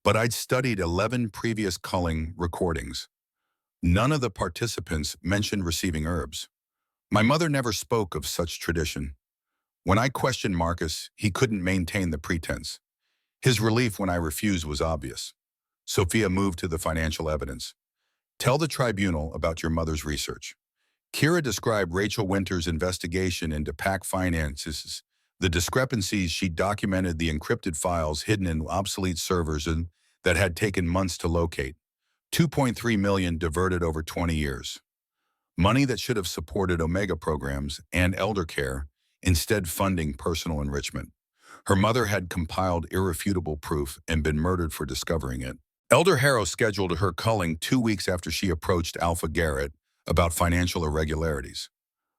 But I'd studied 11 previous culling recordings. None of the participants mentioned receiving herbs. My mother never spoke of such tradition. When I questioned Marcus, he couldn't maintain the pretense. His relief when I refused was obvious. Sophia moved to the financial evidence. Tell the tribunal about your mother's research. Kira described Rachel Winters' investigation into PAC finances, the discrepancies. She documented the encrypted files hidden in obsolete servers and that had taken months to locate. 2.3 million diverted over 20 years. Money that should have supported Omega programs and elder care, instead funding personal enrichment. Her mother had compiled irrefutable proof and been murdered for discovering it. Elder Harrow scheduled her culling 2 weeks after she approached Alpha Garrett about financial irregularities.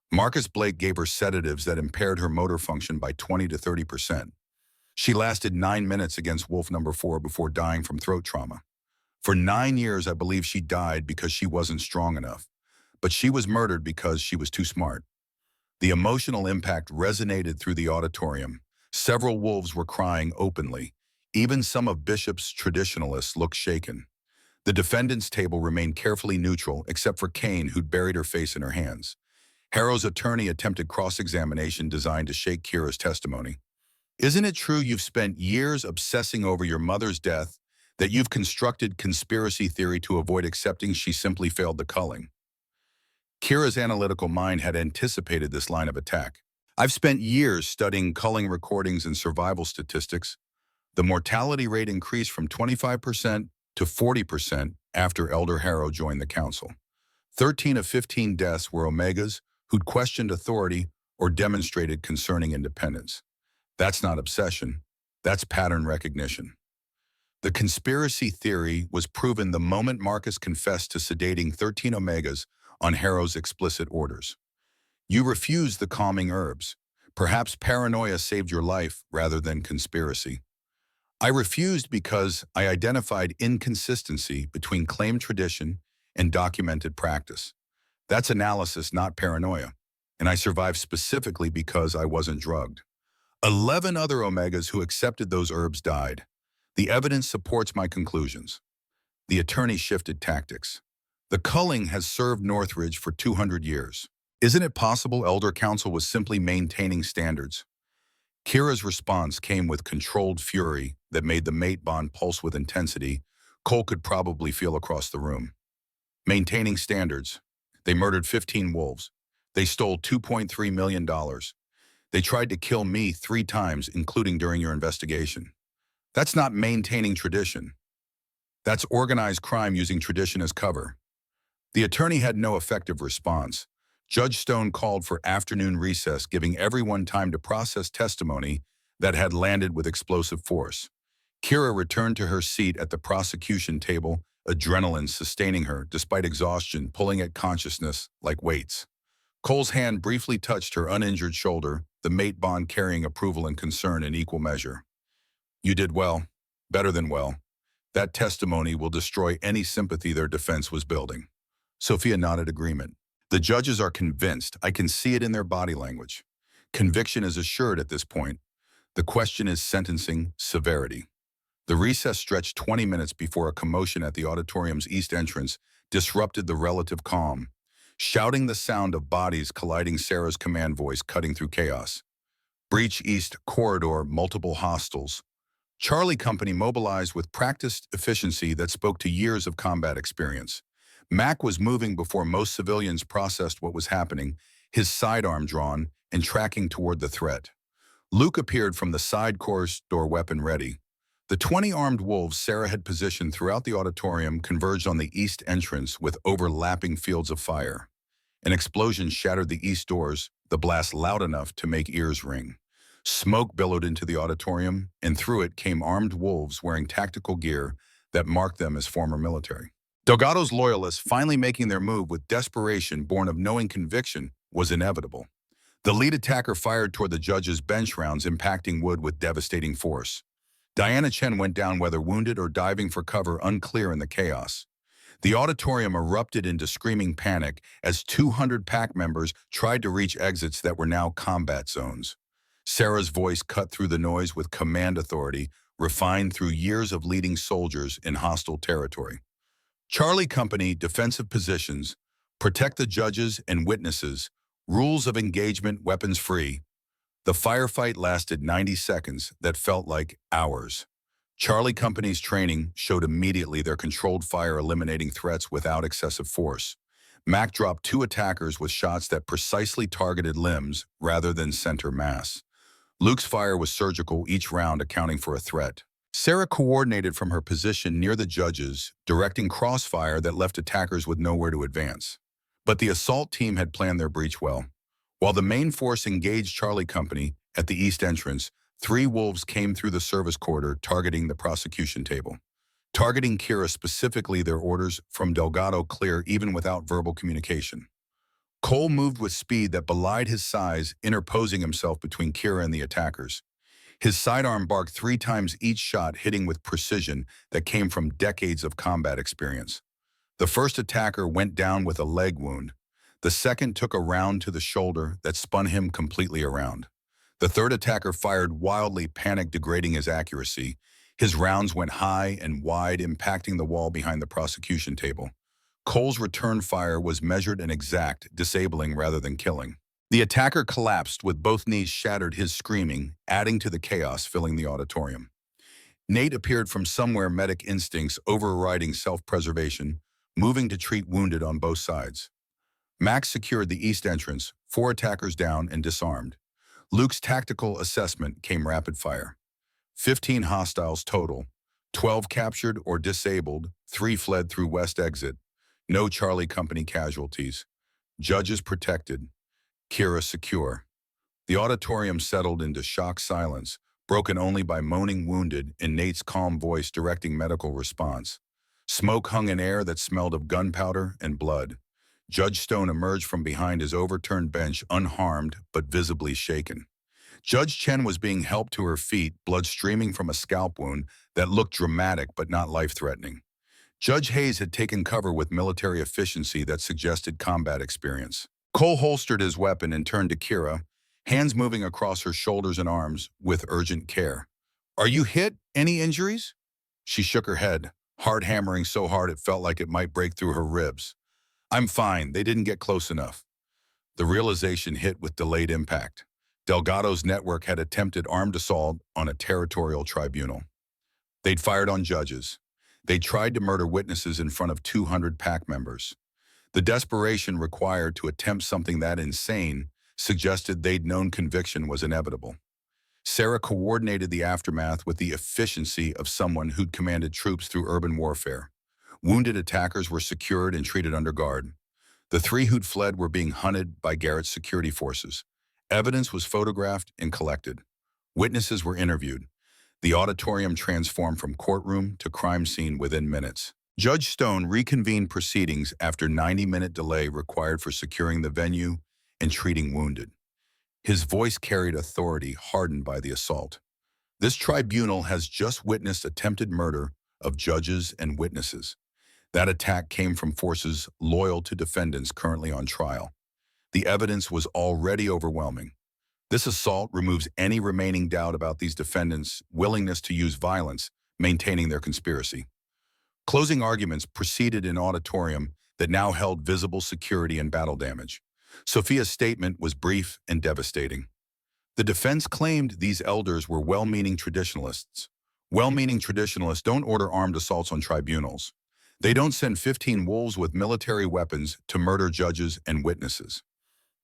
Marcus Blake gave her sedatives that impaired her motor function by 20 to 30%. She lasted 9 minutes against wolf number 4 before dying from throat trauma. For 9 years, I believe she died because she wasn't strong enough, but she was murdered because she was too smart. The emotional impact resonated through the auditorium. Several wolves were crying openly. Even some of Bishop's traditionalists looked shaken. The defendant's table remained carefully neutral, except for Kane, who'd buried her face in her hands. Harrow's attorney attempted cross-examination designed to shake Kira's testimony. Isn't it true you've spent years obsessing over your mother's death, that you've constructed conspiracy theory to avoid accepting she simply failed the culling? Kira's analytical mind had anticipated this line of attack. I've spent years studying culling recordings and survival statistics. The mortality rate increased from 25% to 40% after Elder Harrow joined the council. 13 of 15 deaths were Omegas who'd questioned authority or demonstrated concerning independence. That's not obsession. That's pattern recognition. The conspiracy theory was proven the moment Marcus confessed to sedating 13 Omegas on Harrow's explicit orders. You refused the calming herbs. Perhaps paranoia saved your life rather than conspiracy. I refused because I identified inconsistency between claimed tradition and documented practice. That's analysis, not paranoia. And I survived specifically because I wasn't drugged. 11 other Omegas who accepted those herbs died. The evidence supports my conclusions. The attorney shifted tactics. The culling has served Northridge for 200 years. Isn't it possible Elder Council was simply maintaining standards? Kira's response came with controlled fury that made the mate bond pulse with intensity Cole could probably feel across the room. Maintaining standards. They murdered 15 wolves. They stole $2.3 million. They tried to kill me 3 times, including during your investigation. That's not maintaining tradition. That's organized crime using tradition as cover. The attorney had no effective response. Judge Stone called for afternoon recess, giving everyone time to process testimony that had landed with explosive force. Kira returned to her seat at the prosecution table, adrenaline sustaining her despite exhaustion, pulling at consciousness like weights. Cole's hand briefly touched her uninjured shoulder, the mate bond carrying approval and concern in equal measure. You did well, better than well. That testimony will destroy any sympathy their defense was building. Sophia nodded agreement. The judges are convinced. I can see it in their body language. Conviction is assured at this point. The question is sentencing severity. The recess stretched 20 minutes before a commotion at the auditorium's east entrance disrupted the relative calm. Shouting the sound of bodies colliding, Sarah's command voice cutting through chaos. Breach East corridor, multiple hostiles. Charlie Company mobilized with practiced efficiency that spoke to years of combat experience. Mac was moving before most civilians processed what was happening, his sidearm drawn and tracking toward the threat. Luke appeared from the side corridor, weapon ready. The 20 armed wolves Sarah had positioned throughout the auditorium converged on the east entrance with overlapping fields of fire. An explosion shattered the east doors, the blast loud enough to make ears ring. Smoke billowed into the auditorium, and through it came armed wolves wearing tactical gear that marked them as former military. Delgado's loyalists finally making their move with desperation born of knowing conviction was inevitable. The lead attacker fired toward the judge's bench, rounds impacting wood with devastating force. Diana Chen went down, whether wounded or diving for cover, unclear in the chaos. The auditorium erupted into screaming panic as 200 pack members tried to reach exits that were now combat zones. Sarah's voice cut through the noise with command authority, refined through years of leading soldiers in hostile territory. Charlie Company, defensive positions, protect the judges and witnesses, rules of engagement, weapons free. The firefight lasted 90 seconds that felt like hours. Charlie Company's training showed immediately their controlled fire eliminating threats without excessive force. Mac dropped 2 attackers with shots that precisely targeted limbs rather than center mass. Luke's fire was surgical, each round accounting for a threat. Sarah coordinated from her position near the judges, directing crossfire that left attackers with nowhere to advance. But the assault team had planned their breach well. While the main force engaged Charlie Company at the east entrance, 3 wolves came through the service corridor, targeting the prosecution table. Targeting Kira specifically, their orders from Delgado clear even without verbal communication. Cole moved with speed that belied his size, interposing himself between Kira and the attackers. His sidearm barked 3 times each shot, hitting with precision that came from decades of combat experience. The first attacker went down with a leg wound. The second took a round to the shoulder that spun him completely around. The third attacker fired wildly, panic degrading his accuracy. His rounds went high and wide, impacting the wall behind the prosecution table. Cole's return fire was measured and exact, disabling rather than killing. The attacker collapsed with both knees shattered, his screaming, adding to the chaos filling the auditorium. Nate appeared from somewhere, medic instincts overriding self-preservation, moving to treat wounded on both sides. Max secured the east entrance, 4 attackers down and disarmed. Luke's tactical assessment came rapid fire. 15 hostiles total, 12 captured or disabled, 3 fled through west exit. No Charlie Company casualties. Judges protected. Kira secure. The auditorium settled into shocked silence, broken only by moaning wounded and Nate's calm voice directing medical response. Smoke hung in air that smelled of gunpowder and blood. Judge Stone emerged from behind his overturned bench unharmed but visibly shaken. Judge Chen was being helped to her feet, blood streaming from a scalp wound that looked dramatic but not life-threatening. Judge Hayes had taken cover with military efficiency that suggested combat experience. Cole holstered his weapon and turned to Kira, hands moving across her shoulders and arms with urgent care. "Are you hit? Any injuries?" She shook her head, heart hammering so hard it felt like it might break through her ribs. "I'm fine. They didn't get close enough." The realization hit with delayed impact. Delgado's network had attempted armed assault on a territorial tribunal. They'd fired on judges. They tried to murder witnesses in front of 200 PAC members. The desperation required to attempt something that insane suggested they'd known conviction was inevitable. Sarah coordinated the aftermath with the efficiency of someone who'd commanded troops through urban warfare. Wounded attackers were secured and treated under guard. The 3 who'd fled were being hunted by Garrett's security forces. Evidence was photographed and collected. Witnesses were interviewed. The auditorium transformed from courtroom to crime scene within minutes. Judge Stone reconvened proceedings after 90-minute delay required for securing the venue and treating wounded. His voice carried authority hardened by the assault. "This tribunal has just witnessed attempted murder of judges and witnesses. That attack came from forces loyal to defendants currently on trial. The evidence was already overwhelming. This assault removes any remaining doubt about these defendants' willingness to use violence, maintaining their conspiracy." Closing arguments proceeded in auditorium that now held visible security and battle damage. Sophia's statement was brief and devastating. The defense claimed these elders were well-meaning traditionalists. Well-meaning traditionalists don't order armed assaults on tribunals. They don't send 15 wolves with military weapons to murder judges and witnesses.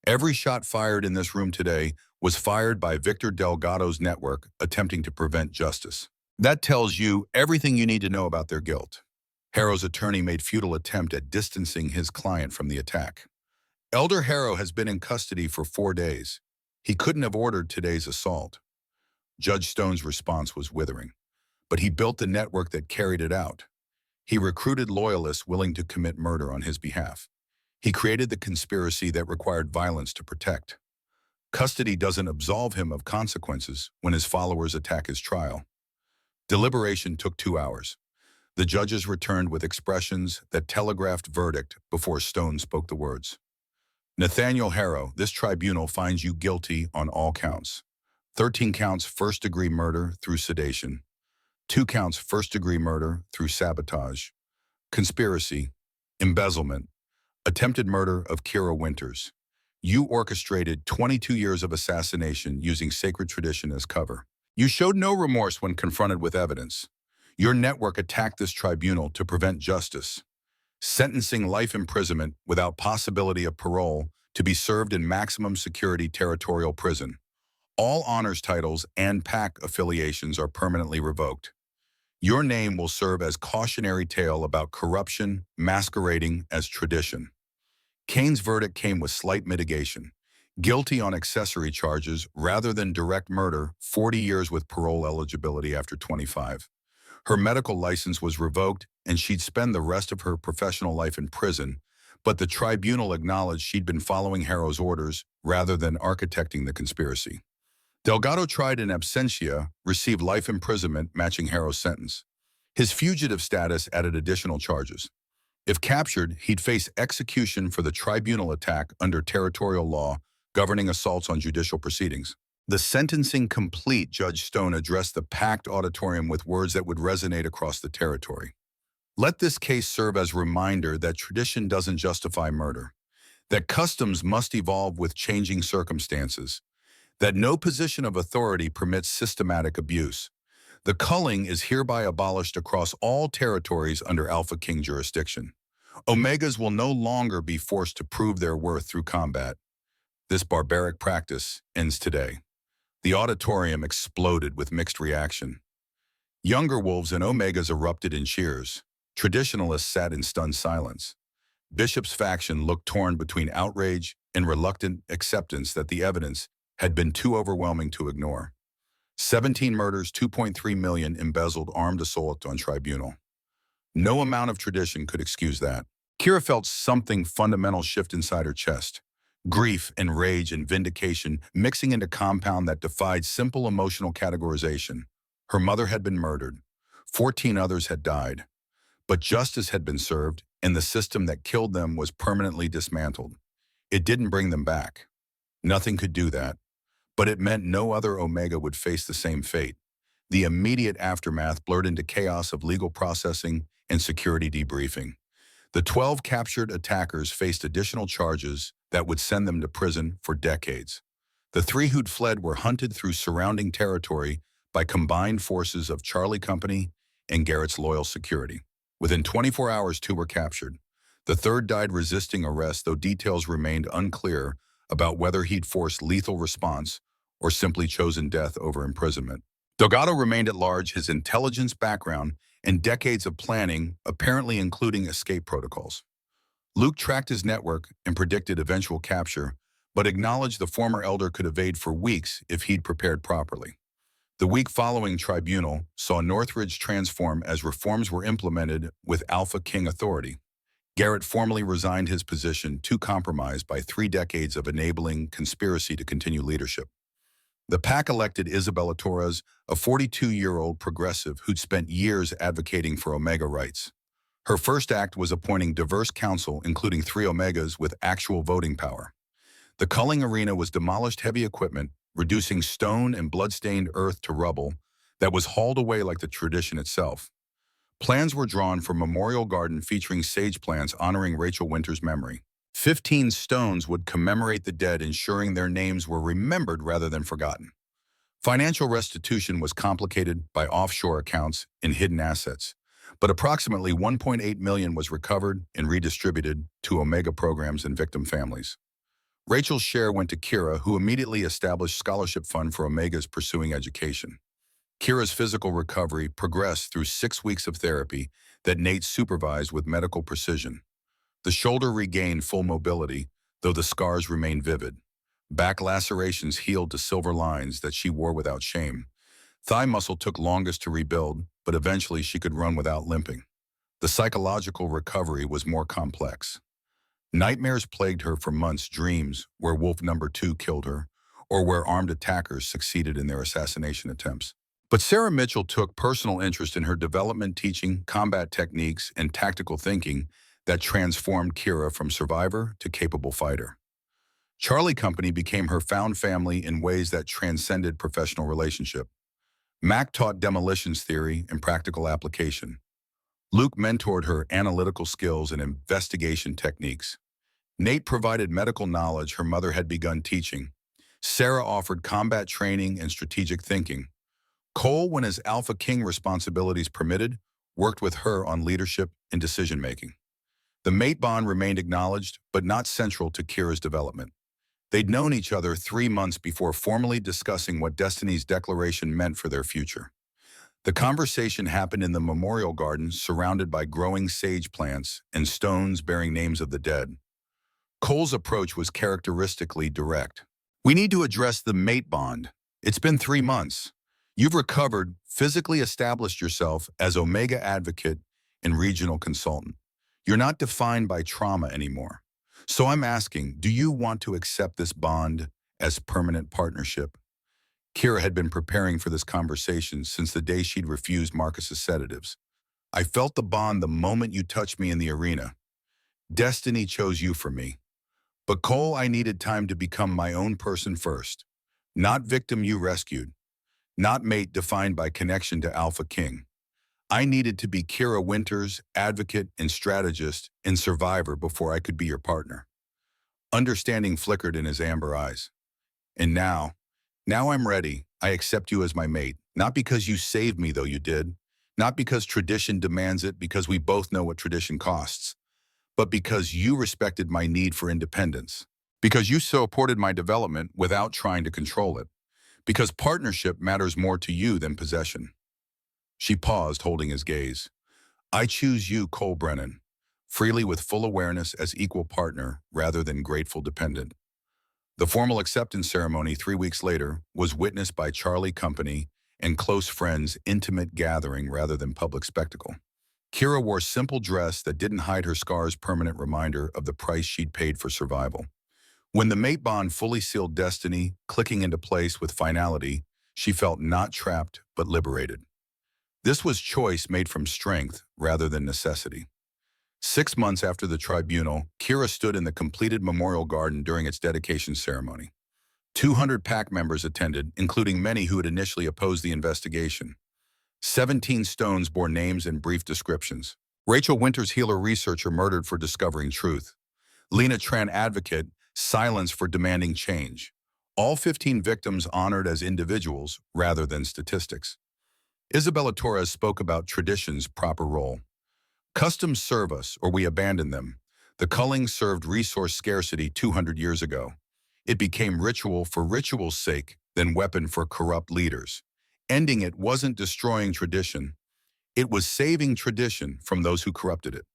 Every shot fired in this room today was fired by Victor Delgado's network attempting to prevent justice. That tells you everything you need to know about their guilt. Harrow's attorney made futile attempt at distancing his client from the attack. Elder Harrow has been in custody for 4 days. He couldn't have ordered today's assault. Judge Stone's response was withering, but he built the network that carried it out. He recruited loyalists willing to commit murder on his behalf. He created the conspiracy that required violence to protect. Custody doesn't absolve him of consequences when his followers attack his trial. Deliberation took 2 hours. The judges returned with expressions that telegraphed verdict before Stone spoke the words. "Nathaniel Harrow, this tribunal finds you guilty on all counts. 13 counts first-degree murder through sedation. 2 counts first-degree murder through sabotage. Conspiracy, embezzlement, attempted murder of Kira Winters. You orchestrated 22 years of assassination using sacred tradition as cover. You showed no remorse when confronted with evidence. Your network attacked this tribunal to prevent justice, sentencing life imprisonment without possibility of parole to be served in maximum security territorial prison. All honors titles and PAC affiliations are permanently revoked. Your name will serve as cautionary tale about corruption masquerading as tradition." Kane's verdict came with slight mitigation. Guilty on accessory charges rather than direct murder, 40 years with parole eligibility after 25. Her medical license was revoked and she'd spend the rest of her professional life in prison, but the tribunal acknowledged she'd been following Harrow's orders rather than architecting the conspiracy. Delgado tried in absentia, received life imprisonment matching Harrow's sentence. His fugitive status added additional charges. If captured, he'd face execution for the tribunal attack under territorial law governing assaults on judicial proceedings. The sentencing complete, Judge Stone addressed the packed auditorium with words that would resonate across the territory. Let this case serve as a reminder that tradition doesn't justify murder, that customs must evolve with changing circumstances, that no position of authority permits systematic abuse. The culling is hereby abolished across all territories under AlphaKing jurisdiction. Omegas will no longer be forced to prove their worth through combat. This barbaric practice ends today. The auditorium exploded with mixed reaction. Younger wolves and Omegas erupted in cheers. Traditionalists sat in stunned silence. Bishop's faction looked torn between outrage and reluctant acceptance that the evidence had been too overwhelming to ignore. 17 murders, 2.3 million embezzled armed assault on tribunal. No amount of tradition could excuse that. Kira felt something fundamental shift inside her chest. Grief and rage and vindication mixing into compound that defied simple emotional categorization. Her mother had been murdered. 14 others had died. But justice had been served, and the system that killed them was permanently dismantled. It didn't bring them back. Nothing could do that. But it meant no other Omega would face the same fate. The immediate aftermath blurred into chaos of legal processing and security debriefing. The 12 captured attackers faced additional charges that would send them to prison for decades. The 3 who'd fled were hunted through surrounding territory by combined forces of Charlie Company and Garrett's loyal security. Within 24 hours, 2 were captured. The 3rd died resisting arrest, though details remained unclear about whether he'd forced lethal response or simply chosen death over imprisonment. Delgado remained at large, his intelligence background and decades of planning apparently including escape protocols. Luke tracked his network and predicted eventual capture, but acknowledged the former elder could evade for weeks if he'd prepared properly. The week following tribunal saw Northridge transform as reforms were implemented with AlphaKing authority. Garrett formally resigned his position, too compromised by 3 decades of enabling conspiracy to continue leadership. The pack elected Isabella Torres, a 42-year-old progressive who'd spent years advocating for Omega rights. Her first act was appointing diverse council, including 3 Omegas with actual voting power. The culling arena was demolished, heavy equipment, reducing stone and blood-stained earth to rubble that was hauled away like the tradition itself. Plans were drawn for a memorial garden featuring sage plants honoring Rachel Winter's memory. 15 stones would commemorate the dead, ensuring their names were remembered rather than forgotten. Financial restitution was complicated by offshore accounts and hidden assets, but approximately $1.8 million was recovered and redistributed to Omega programs and victim families. Rachel's share went to Kira, who immediately established scholarship fund for Omegas pursuing education. Kira's physical recovery progressed through 6 weeks of therapy that Nate supervised with medical precision. The shoulder regained full mobility, though the scars remained vivid. Back lacerations healed to silver lines that she wore without shame. Thigh muscle took longest to rebuild, but eventually she could run without limping. The psychological recovery was more complex. Nightmares plagued her for months, dreams where Wolf Number 2 killed her, or where armed attackers succeeded in their assassination attempts. But Sarah Mitchell took personal interest in her development, teaching combat techniques and tactical thinking that transformed Kira from survivor to capable fighter. Charlie Company became her found family in ways that transcended professional relationship. Mac taught demolitions theory and practical application. Luke mentored her analytical skills and investigation techniques. Nate provided medical knowledge her mother had begun teaching. Sarah offered combat training and strategic thinking. Cole, when his AlphaKing responsibilities permitted, worked with her on leadership and decision-making. The mate bond remained acknowledged, but not central to Kira's development. They'd known each other 3 months before formally discussing what Destiny's declaration meant for their future. The conversation happened in the memorial garden surrounded by growing sage plants and stones bearing names of the dead. Cole's approach was characteristically direct. "We need to address the mate bond. It's been 3 months. You've recovered, physically established yourself as Omega advocate and regional consultant. You're not defined by trauma anymore. So I'm asking, do you want to accept this bond as permanent partnership?" Kira had been preparing for this conversation since the day she'd refused Marcus's sedatives. I felt the bond the moment you touched me in the arena. Destiny chose you for me. But Cole, I needed time to become my own person first. Not victim you rescued. Not mate defined by connection to AlphaKing. I needed to be Kira Winters, advocate and strategist and survivor before I could be your partner. Understanding flickered in his amber eyes. And now I'm ready. I accept you as my mate. Not because you saved me, though you did. Not because tradition demands it, because we both know what tradition costs. But because you respected my need for independence. Because you supported my development without trying to control it. Because partnership matters more to you than possession. She paused, holding his gaze. I choose you, Cole Brennan, freely with full awareness as equal partner rather than grateful dependent. The formal acceptance ceremony 3 weeks later was witnessed by Charlie Company and close friends' intimate gathering rather than public spectacle. Kira wore simple dress that didn't hide her scars, permanent reminder of the price she'd paid for survival. When the mate bond fully sealed destiny, clicking into place with finality, she felt not trapped but liberated. This was choice made from strength rather than necessity. 6 months after the tribunal, Kira stood in the completed memorial garden during its dedication ceremony. 200 PAC members attended, including many who had initially opposed the investigation. 17 stones bore names and brief descriptions. Rachel Winters, healer researcher, murdered for discovering truth. Lena Tran, advocate, silenced for demanding change. All 15 victims honored as individuals rather than statistics. Isabella Torres spoke about tradition's proper role. Customs serve us, or we abandon them. The culling served resource scarcity 200 years ago. It became ritual for ritual's sake, then weapon for corrupt leaders. Ending it wasn't destroying tradition. It was saving tradition from those who corrupted it.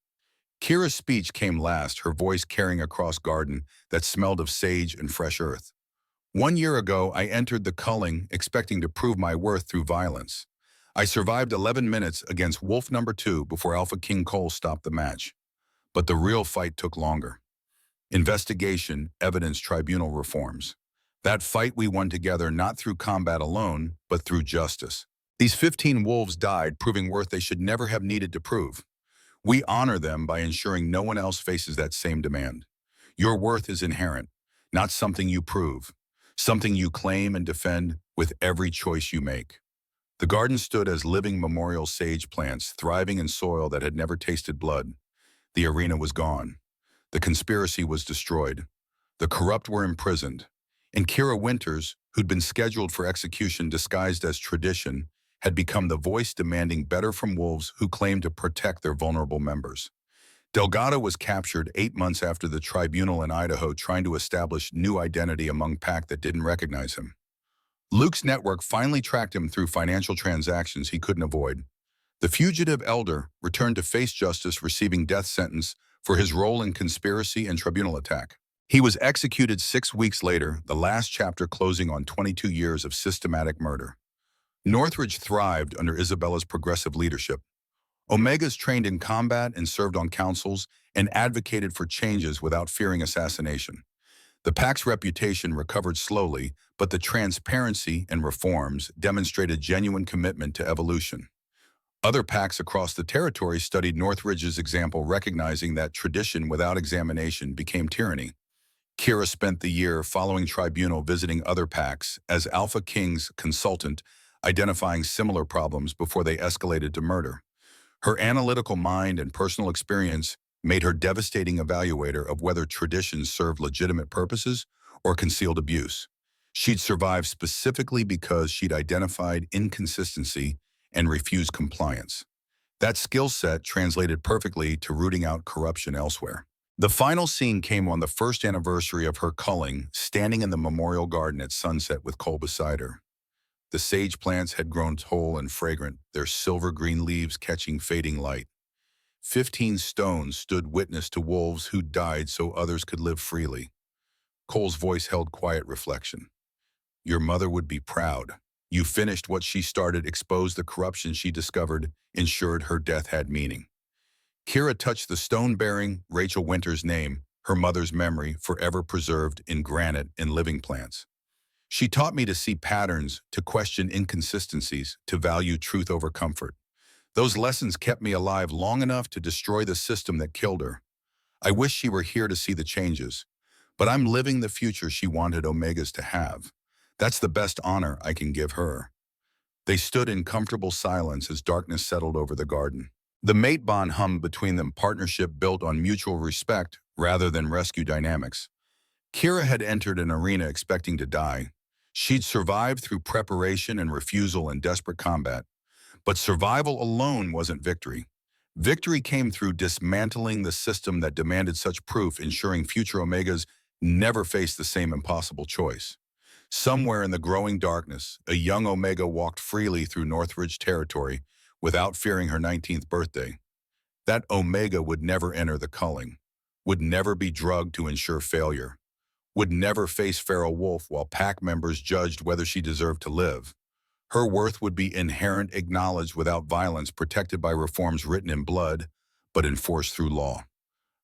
Kira's speech came last, her voice carrying across garden that smelled of sage and fresh earth. 1 year ago, I entered the culling expecting to prove my worth through violence. I survived 11 minutes against Wolf number 2 before AlphaKing Cole stopped the match. But the real fight took longer. Investigation, evidence, tribunal reforms. That fight we won together, not through combat alone, but through justice. These 15 wolves died, proving worth they should never have needed to prove. We honor them by ensuring no one else faces that same demand. Your worth is inherent, not something you prove, something you claim and defend with every choice you make. The garden stood as living memorial sage plants, thriving in soil that had never tasted blood. The arena was gone. The conspiracy was destroyed. The corrupt were imprisoned. And Kira Winters, who'd been scheduled for execution disguised as tradition, had become the voice demanding better from wolves who claimed to protect their vulnerable members. Delgado was captured 8 months after the tribunal in Idaho, trying to establish new identity among PAC that didn't recognize him. Luke's network finally tracked him through financial transactions he couldn't avoid. The fugitive elder returned to face justice, receiving death sentence for his role in conspiracy and tribunal attack. He was executed 6 weeks later, the last chapter closing on 22 years of systematic murder. Northridge thrived under Isabella's progressive leadership. Omegas trained in combat and served on councils and advocated for changes without fearing assassination. The PAC's reputation recovered slowly, but the transparency and reforms demonstrated genuine commitment to evolution. Other PACs across the territory studied Northridge's example, recognizing that tradition without examination became tyranny. Kira spent the year following tribunal visiting other PACs as AlphaKing's consultant, identifying similar problems before they escalated to murder. Her analytical mind and personal experience made her devastating evaluator of whether traditions served legitimate purposes or concealed abuse. She'd survived specifically because she'd identified inconsistency and refused compliance. That skill set translated perfectly to rooting out corruption elsewhere. The final scene came on the first anniversary of her culling, standing in the memorial garden at sunset with Cole beside her. The sage plants had grown tall and fragrant, their silver-green leaves catching fading light. 15 stones stood witness to wolves who died so others could live freely. Cole's voice held quiet reflection. Your mother would be proud. You finished what she started, exposed the corruption she discovered, ensured her death had meaning. Kira touched the stone bearing Rachel Winters' name, her mother's memory forever preserved in granite and living plants. She taught me to see patterns, to question inconsistencies, to value truth over comfort. Those lessons kept me alive long enough to destroy the system that killed her. I wish she were here to see the changes, but I'm living the future she wanted Omegas to have. That's the best honor I can give her. They stood in comfortable silence as darkness settled over the garden. The mate bond hummed between them, partnership built on mutual respect rather than rescue dynamics. Kira had entered an arena expecting to die. She'd survived through preparation and refusal and desperate combat. But survival alone wasn't victory. Victory came through dismantling the system that demanded such proof, ensuring future Omegas never faced the same impossible choice. Somewhere in the growing darkness, a young Omega walked freely through Northridge territory without fearing her 19th birthday. That Omega would never enter the culling, would never be drugged to ensure failure, would never face feral wolf while pack members judged whether she deserved to live. Her worth would be inherent, acknowledged without violence, protected by reforms written in blood, but enforced through law.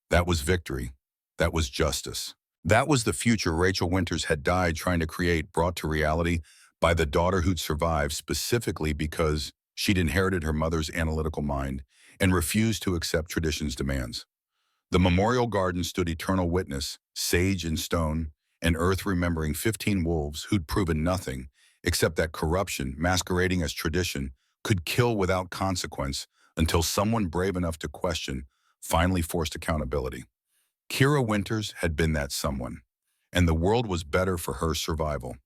That was victory. That was justice. That was the future Rachel Winters had died trying to create, brought to reality by the daughter who'd survived specifically because she'd inherited her mother's analytical mind and refused to accept tradition's demands. The memorial garden stood eternal witness, sage in stone, and earth remembering 15 wolves who'd proven nothing except that corruption, masquerading as tradition, could kill without consequence until someone brave enough to question finally forced accountability. Kira Winters had been that someone, and the world was better for her survival.